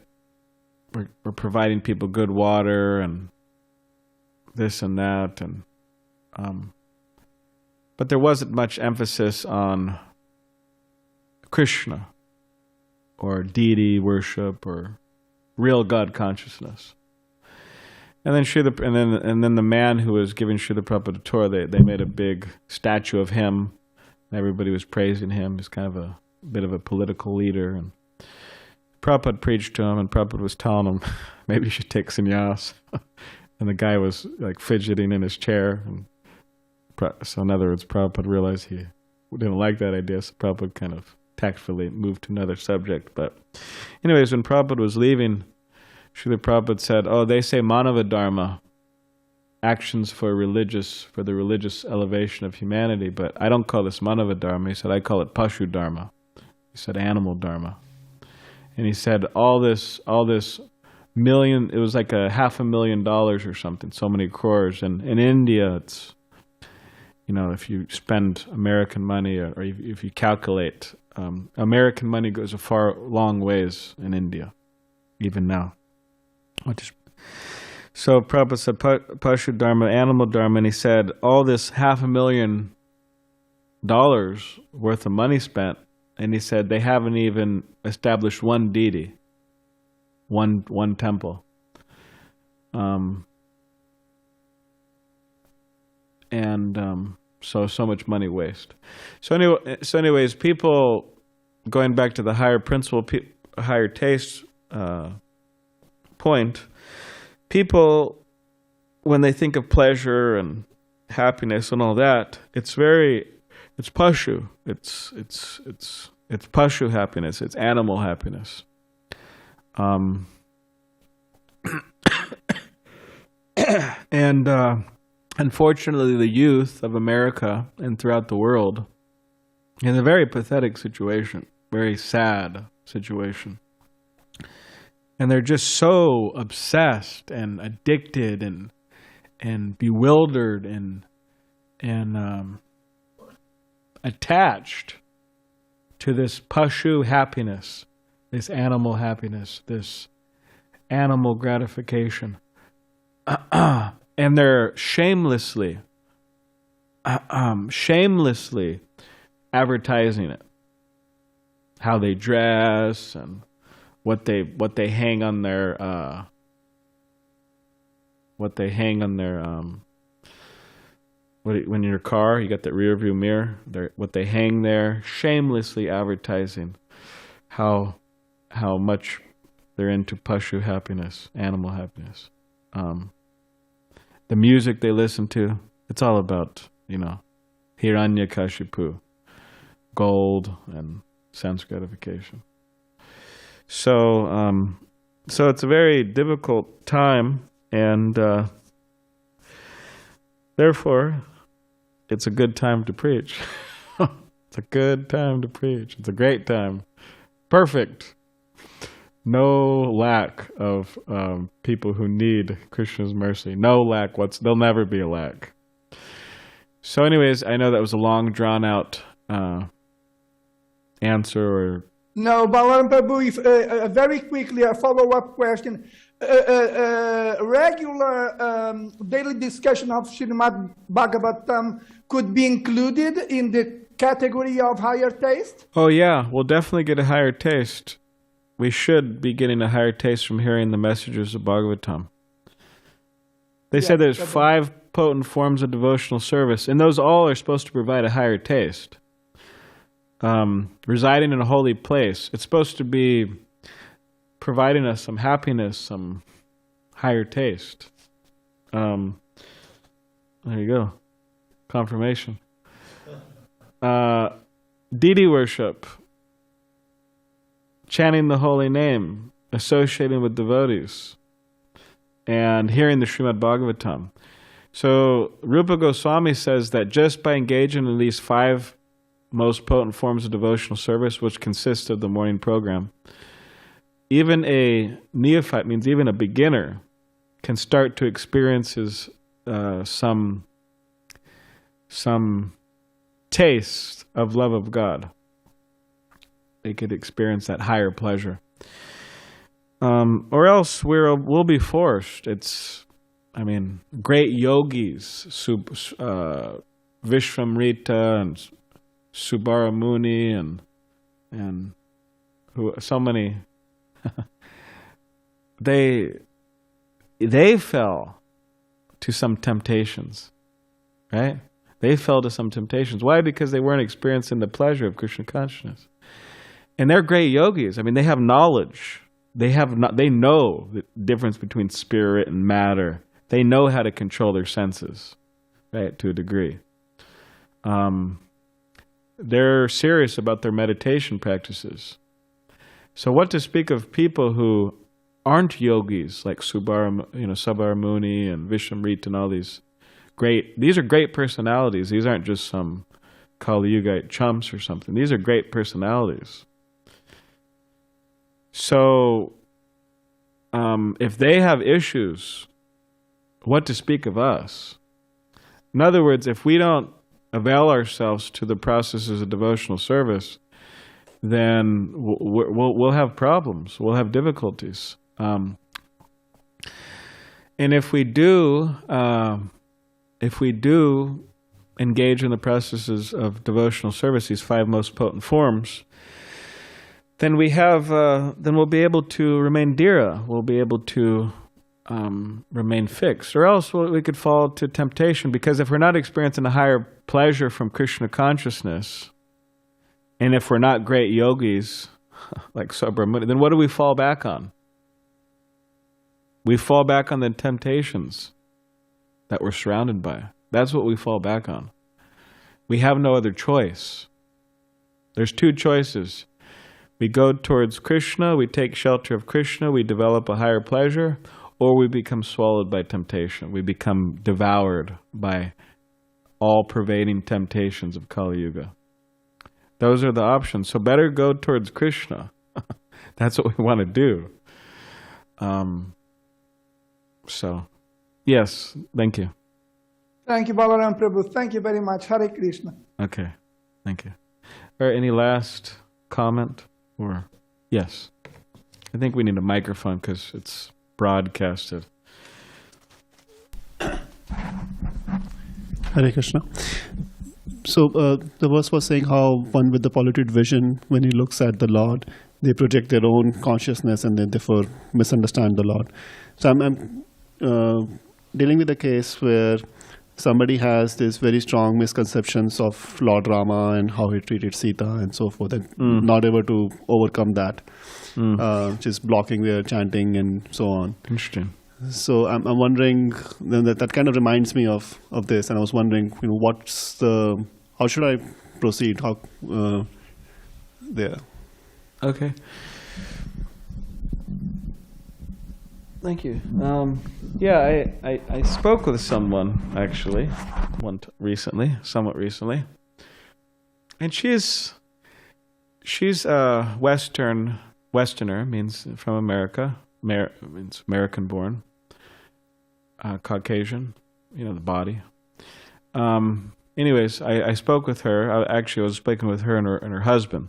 S1: providing people good water and this and that, and but there wasn't much emphasis on Krishna or deity worship or real God consciousness. And then the man who was giving Srila Prabhupada a tour, they made a big statue of him. Everybody was praising him. He's kind of a bit of a political leader. And Prabhupada preached to him, and Prabhupada was telling him, maybe you should take sannyas. And the guy was like fidgeting in his chair. And so in other words, Prabhupada realized he didn't like that idea, so Prabhupada kind of tactfully moved to another subject. But anyways, when Prabhupada was leaving, Srila Prabhupada said, oh, they say Manava Dharma, actions for the religious elevation of humanity, but I don't call this Manava Dharma. He said, I call it Pashu Dharma. He said, animal Dharma. And he said, all this million, it was like $500,000 or something, so many crores. And in India, it's, if you spend American money, or if you calculate, American money goes a long ways in India, even now. So Prabhupada said, Pashu Dharma, animal Dharma, and he said, all this $500,000 worth of money spent, and he said they haven't even established one deity, one temple. So much money waste. So anyways, people, going back to the higher principle, higher taste point, people, when they think of pleasure and happiness and all that, it's pashu. It's pashu happiness. It's animal happiness. And unfortunately, the youth of America and throughout the world, in a very pathetic situation, very sad situation. And they're just so obsessed and addicted and bewildered and attached to this pashu happiness, this animal happiness, this animal gratification. And they're shamelessly advertising it. How they dress and what they hang on their when in your car you got that rear view mirror, what they hang there, shamelessly advertising how much they're into pashu happiness, animal happiness. The music they listen to, it's all about, Hiranyakashipu, gold and sense gratification. So it's a very difficult time, and therefore, it's a good time to preach. It's a good time to preach. It's a great time. Perfect. No lack of people who need Krishna's mercy. No lack. There'll never be a lack. So anyways, I know that was a long, drawn-out answer. Or
S2: No, Balaram Prabhu, if, very quickly, a follow-up question. Regular daily discussion of Srimad Bhagavatam could be included in the category of higher taste?
S1: Oh yeah, we'll definitely get a higher taste. We should be getting a higher taste from hearing the messages of Bhagavatam. They said there's 5 potent forms of devotional service, and those all are supposed to provide a higher taste. Residing in a holy place, it's supposed to be providing us some happiness, some higher taste. There you go. Confirmation. Deity worship, chanting the holy name, associating with devotees, and hearing the Srimad Bhagavatam. So Rupa Goswami says that just by engaging in these 5 most potent forms of devotional service, which consist of the morning program, even a neophyte, means even a beginner, can start to experience some taste of love of God. They could experience that higher pleasure. Or else we'll be forced. Great yogis, Vishvamrita and Subbaramuni and so many, they fell to some temptations, right? They fell to some temptations. Why? Because they weren't experiencing the pleasure of Krishna consciousness. And they're great yogis. They have knowledge. They know the difference between spirit and matter. They know how to control their senses, right, to a degree. They're serious about their meditation practices. So what to speak of people who aren't yogis, like Subbaramuni and Vishvamrita and all these are great personalities. These aren't just some Kali Yugite chumps or something. These are great personalities. So if they have issues, what to speak of us? In other words, if we don't avail ourselves to the processes of devotional service, then we'll have problems. We'll have difficulties. And if we do engage in the processes of devotional service, these 5 most potent forms, then we'll be able to remain dhīra. We'll be able to remain fixed, or else we could fall to temptation, because if we're not experiencing a higher pleasure from Krishna consciousness, and if we're not great yogis like Subramuni, then what do we fall back on? We fall back on the temptations that we're surrounded by. That's what we fall back on. We have no other choice. There's 2 choices. We go towards Krishna, we take shelter of Krishna, we develop a higher pleasure, or we become swallowed by temptation. We become devoured by all-pervading temptations of Kali Yuga. Those are the options. So better go towards Krishna. That's what we want to do. So, yes, thank you.
S2: Thank you, Balaram Prabhu. Thank you very much. Hare Krishna.
S1: Okay, thank you. All right, any last comment? Or yes. I think we need a microphone because it's broadcasted.
S3: Hare Krishna. So the verse was saying how one with the polluted vision, when he looks at the Lord, they project their own consciousness and then therefore misunderstand the Lord. So I'm dealing with a case where somebody has these very strong misconceptions of Lord Brahma and how he treated Sita and so forth, and not able to overcome that, just blocking their chanting and so on.
S1: Interesting.
S3: So I'm wondering, that kind of reminds me of this, and I was wondering, how should I proceed? There.
S1: Okay. Thank you. I spoke with someone actually, somewhat recently, and she's Western Westerner, means from America, means American-born, Caucasian, the body. Anyways, I spoke with her. I was speaking with her and her husband.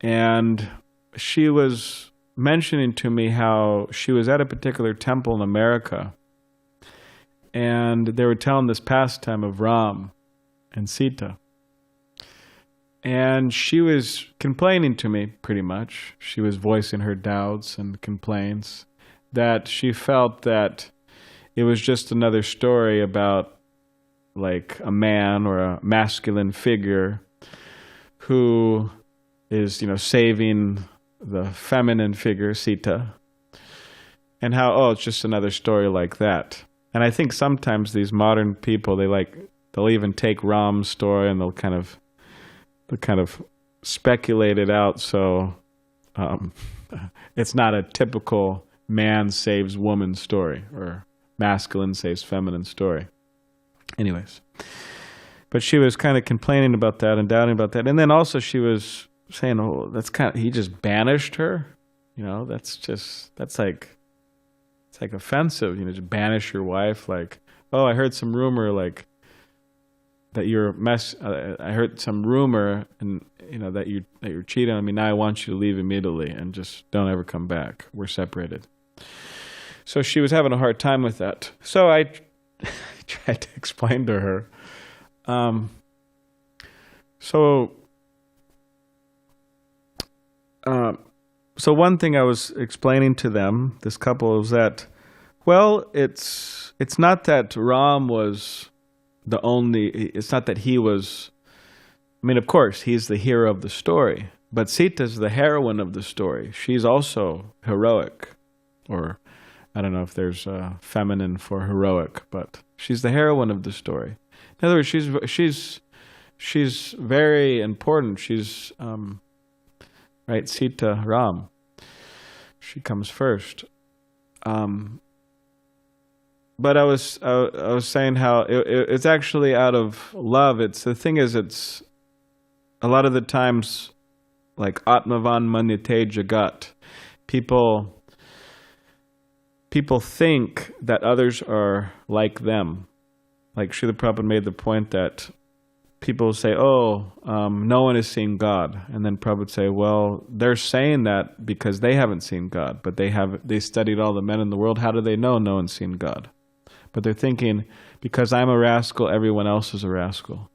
S1: And she was mentioning to me how she was at a particular temple in America, and they were telling this pastime of Ram and Sita. And she was complaining to me, pretty much. She was voicing her doubts and complaints that she felt that it was just another story about like a man or a masculine figure who is, saving the feminine figure, Sita, and how, it's just another story like that. And I think sometimes these modern people, they'll even take Ram's story and they'll kind of speculate it out, so it's not a typical man saves woman story or masculine saves feminine story. Anyways, but she was kind of complaining about that and doubting about that, and then also she was saying, he just banished her. That's like offensive. Just banish your wife. Like, I heard some rumor that I heard some rumor and that you're cheating on me. Now I want you to leave immediately and just don't ever come back. We're separated. So she was having a hard time with that. So I tried to explain to her. So one thing I was explaining to them, this couple, is that, it's not that Ram was it's not that he was, of course, he's the hero of the story, but Sita's the heroine of the story. She's also heroic, or I don't know if there's a feminine for heroic, but she's the heroine of the story. In other words, she's very important. She's, right, Sita, Ram. She comes first. But I was saying how it's actually out of love. It's a lot of the times, like Atmavan Manyate Jagat, people think that others are like them. Like Srila Prabhupada made the point that people say, no one has seen God. And then Prabhupada would say, they're saying that because they haven't seen God, but they studied all the men in the world. How do they know no one's seen God? But they're thinking, because I'm a rascal, everyone else is a rascal.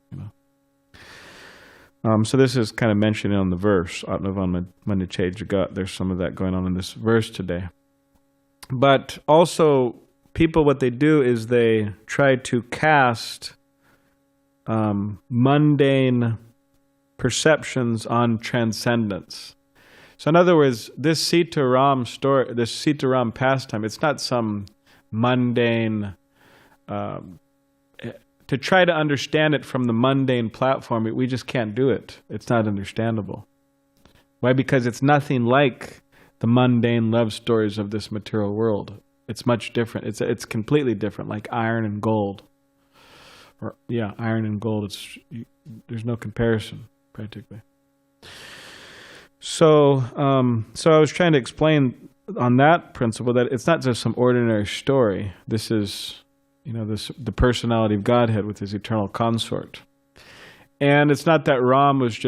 S1: So this is kind of mentioned on the verse, Atmavan Manyate Jagat. There's some of that going on in this verse today. But also, people, what they do is they try to cast mundane perceptions on transcendence. So in other words, this Sita Ram story, this Sita Ram pastime, it's not some mundane, to try to understand it from the mundane platform, we just can't do it. It's not understandable. Why? Because it's nothing like the mundane love stories of this material world. It's much different. It's completely different, like iron and gold. Iron and gold. There's no comparison, practically. So I was trying to explain on that principle that it's not just some ordinary story. This is, the personality of Godhead with his eternal consort. And it's not that Ram was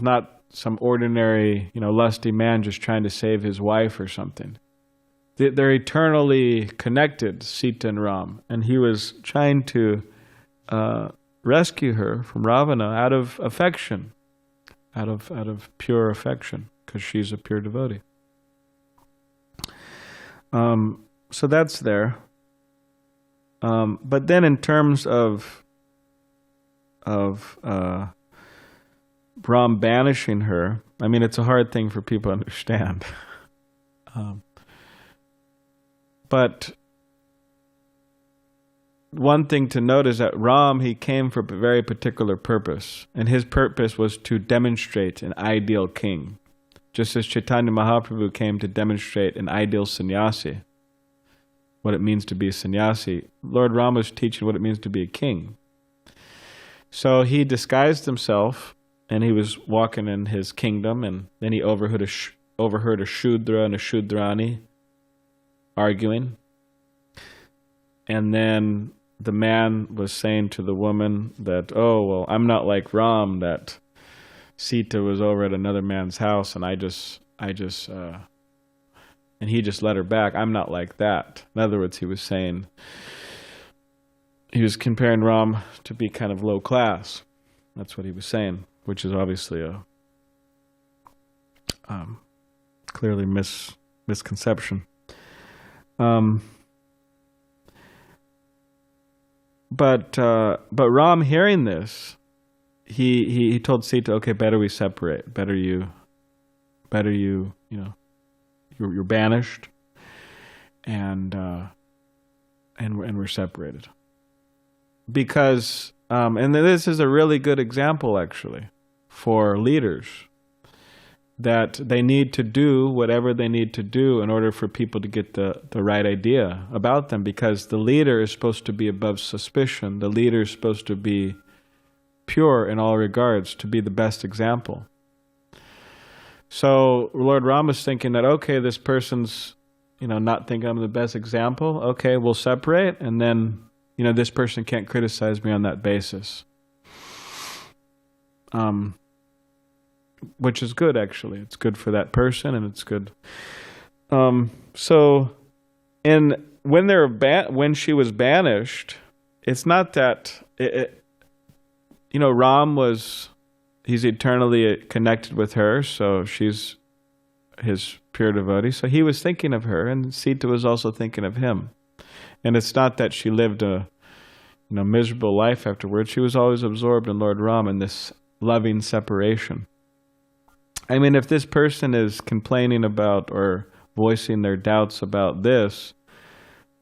S1: not some ordinary, lusty man just trying to save his wife or something. They're eternally connected, Sita and Ram. And he was trying to rescue her from Ravana out of affection, out of pure affection, because she's a pure devotee. So that's there. But then in terms of Ram banishing her, it's a hard thing for people to understand. But one thing to note is that Ram, he came for a very particular purpose, and his purpose was to demonstrate an ideal king, just as Chaitanya Mahaprabhu came to demonstrate an ideal sannyasi, what it means to be a sannyasi. Lord Rama was teaching what it means to be a king. So he disguised himself and he was walking in his kingdom, and then he overheard a Shudra and a Shudrani arguing. And then the man was saying to the woman that, oh, well, I'm not like Ram, that Sita was over at another man's house, and and he just let her back. I'm not like that. In other words, he was comparing Ram to be kind of low class. That's what he was saying, which is obviously a clearly misconception. But Ram, hearing this, he told Sita, okay, better we separate. Better you, you're banished, and we're separated. Because and this is a really good example, actually, for leaders, that they need to do whatever they need to do in order for people to get the right idea about them, because the leader is supposed to be above suspicion. The leader is supposed to be pure in all regards, to be the best example. So Lord Rama is thinking that, okay, this person's, not thinking I'm the best example. Okay, we'll separate, and then, this person can't criticize me on that basis. Which is good, actually. It's good for that person, and it's good. When she was banished, it's not that Ram he's eternally connected with her, so she's his pure devotee. So he was thinking of her, and Sita was also thinking of him. And it's not that she lived a miserable life afterwards. She was always absorbed in Lord Ram in this loving separation. I mean, if this person is complaining about or voicing their doubts about this,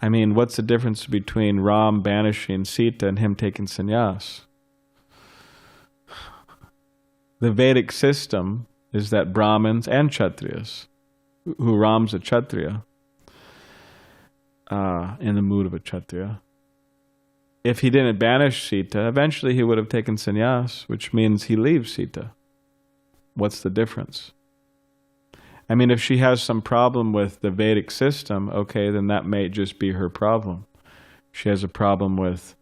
S1: I mean, what's the difference between Ram banishing Sita and him taking sannyas? The Vedic system is that Brahmins and Kshatriyas, who Ram's a Kshatriya, in the mood of a Kshatriya, if he didn't banish Sita, eventually he would have taken sannyas, which means he leaves Sita. What's the difference? I mean, if she has some problem with the Vedic system, okay, then that may just be her problem. She has a problem with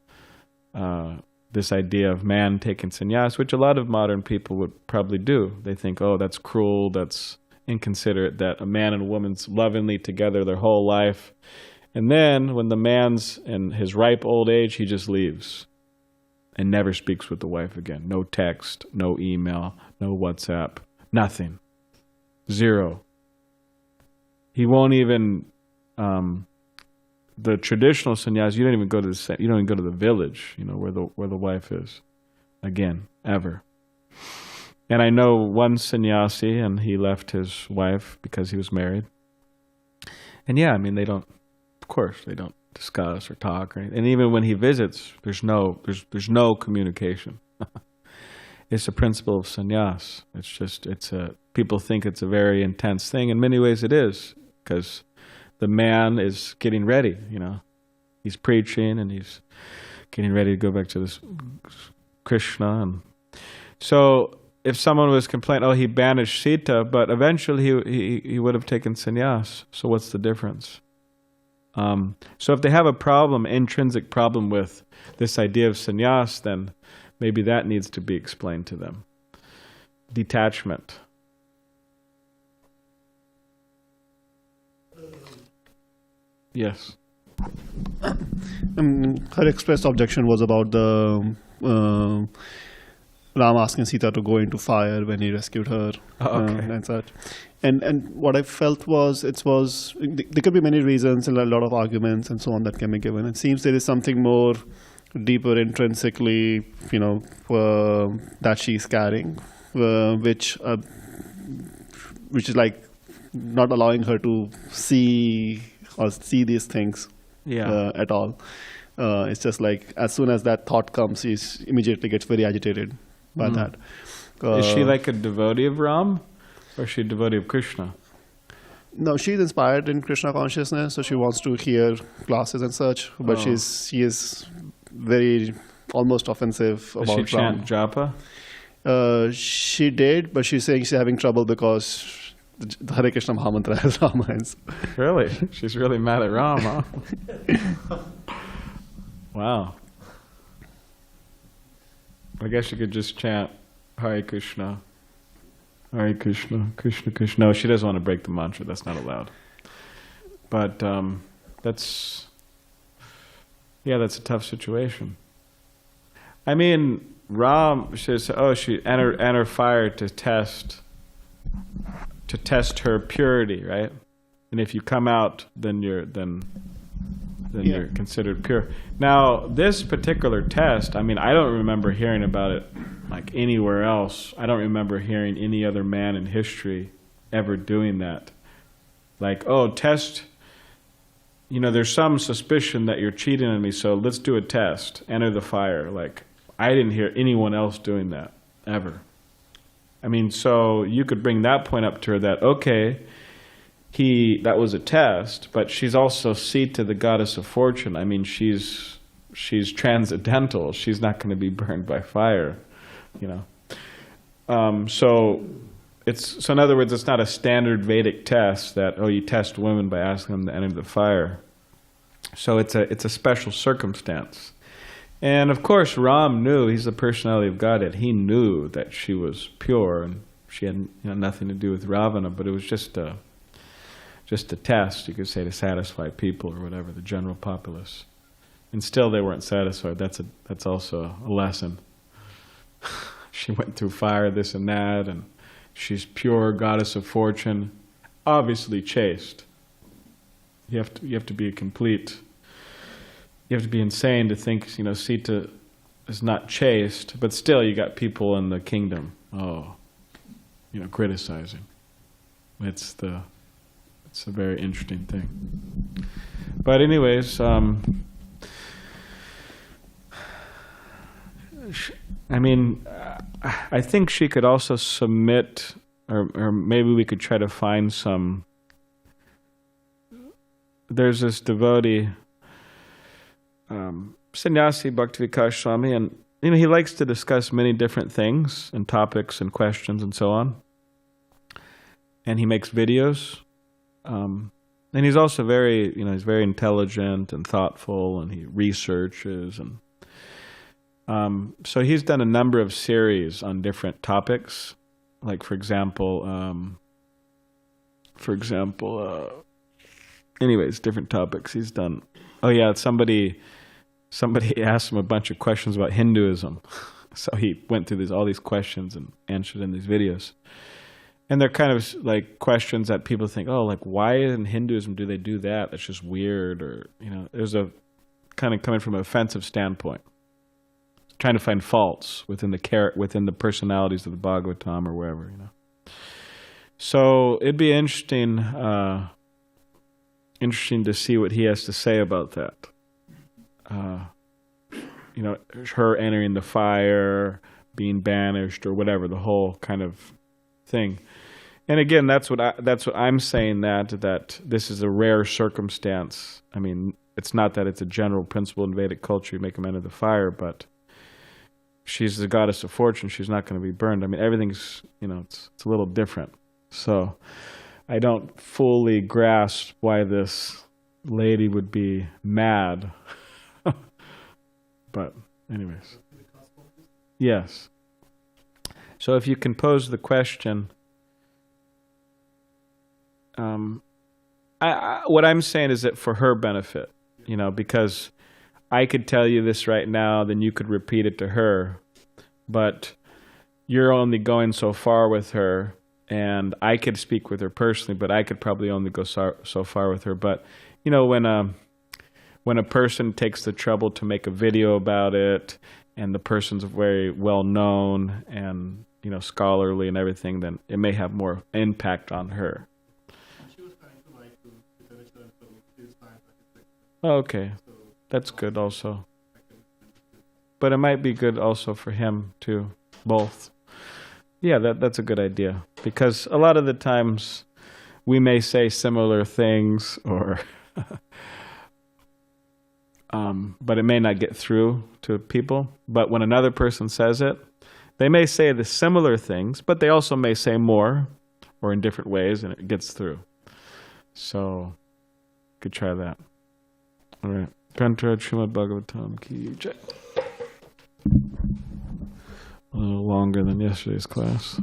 S1: this idea of man taking sannyas, which a lot of modern people would probably do. They think, oh, that's cruel, that's inconsiderate, that a man and a woman's lovingly together their whole life, and then when the man's in his ripe old age, he just leaves and never speaks with the wife again. No text, no email, no WhatsApp, nothing. Zero. He won't even, the traditional sannyas, you don't even go to the village, where the wife is, again, ever. And I know one sannyasi, and he left his wife because he was married. And yeah, I mean, they don't discuss or talk or anything. And even when he visits, there's no communication. It's a principle of sannyas. People think it's a very intense thing. In many ways it is, because the man is getting ready, He's preaching and he's getting ready to go back to this Krishna. And so if someone was complaining, oh, he banished Sita, but eventually he would have taken sannyas. So what's the difference? So if they have a intrinsic problem with this idea of sannyas, then maybe that needs to be explained to them. Detachment. Yes.
S3: Her expressed objection was about the Ram asking Sita to go into fire when he rescued her, and such. And what I felt was there could be many reasons and a lot of arguments and so on that can be given. It seems there is something more deeper intrinsically, that she's carrying, which is like not allowing her to see these things at all. It's just like as soon as that thought comes, she immediately gets very agitated by that.
S1: Is she like a devotee of Ram? Or is she a devotee of Krishna?
S3: No, she's inspired in Krishna consciousness, so she wants to hear classes and such. But she is very almost offensive about Ram.
S1: Does she chant japa?
S3: She did, but she's saying she's having trouble because the Hare Krishna Mahamantra has Rama.
S1: Really? She's really mad at Ram, huh? Wow. I guess you could just chant Hare Krishna, Krishna Krishna. No, she doesn't want to break the mantra. That's not allowed. But that's a tough situation. I mean, Ram says, "Oh, she enter fire to test her purity, right? And if you come out, then you're considered pure." Now, this particular test, I mean, I don't remember hearing about it like anywhere else. I don't remember hearing any other man in history ever doing that. Like, oh, test. There's some suspicion that you're cheating on me, so let's do a test. Enter the fire. Like, I didn't hear anyone else doing that, ever. I mean, so you could bring that point up to her that, okay, that was a test, but she's also Sita, the goddess of fortune. I mean, she's transcendental. She's not going to be burned by fire, So in other words, it's not a standard Vedic test that, you test women by asking them to enter the fire. So it's a special circumstance. And of course, Ram knew, he's the personality of Godhead. He knew that she was pure and she had nothing to do with Ravana, but it was just a test, you could say, to satisfy people or whatever, the general populace. And still they weren't satisfied. That's also a lesson. She went through fire, this and that, and she's pure, goddess of fortune, obviously chaste. You have to be you have to be insane to think, Sita is not chaste, but still you got people in the kingdom, criticizing. It's a very interesting thing. But anyways, I mean, I think she could also submit, or maybe we could try to find some. There's this devotee, Sannyasi Bhakti Goswami, and he likes to discuss many different things and topics and questions and so on. And he makes videos, and he's also he's very intelligent and thoughtful, and he researches, and so he's done a number of series on different topics. Like for example, anyways, different topics he's done. Oh yeah, somebody asked him a bunch of questions about Hinduism. So he went through all these questions and answered in these videos. And they're kind of like questions that people think, oh, like why in Hinduism do they do that? That's just weird, or there's a kind of coming from an offensive standpoint, trying to find faults within the personalities of the Bhagavatam or wherever, So it'd be interesting to see what he has to say about that. Her entering the fire, being banished, or whatever, the whole kind of thing. And again, that's what I'm saying, that this is a rare circumstance. I mean, it's not that it's a general principle in Vedic culture, you make them enter the fire, but she's the goddess of fortune, she's not going to be burned. I mean, everything's, it's a little different. So I don't fully grasp why this lady would be mad. But anyways. Yes. So if you can pose the question, what I'm saying is that for her benefit, because I could tell you this right now, then you could repeat it to her, but you're only going so far with her, and I could speak with her personally, but I could probably only go so far with her. But when a person takes the trouble to make a video about it, and the person's very well known and scholarly and everything, then it may have more impact on her.
S3: She was trying to write to literature, and so she's fine.
S1: Oh, okay, that's good also. But it might be good also for him too, both. Yeah, that's a good idea, because a lot of the times we may say similar things, or but it may not get through to people. But when another person says it, They may say the similar things, but they also may say more or in different ways, and it gets through. So, could try that. All right. Kantrad Srimad Bhagavatam ki jai. A little longer than yesterday's class.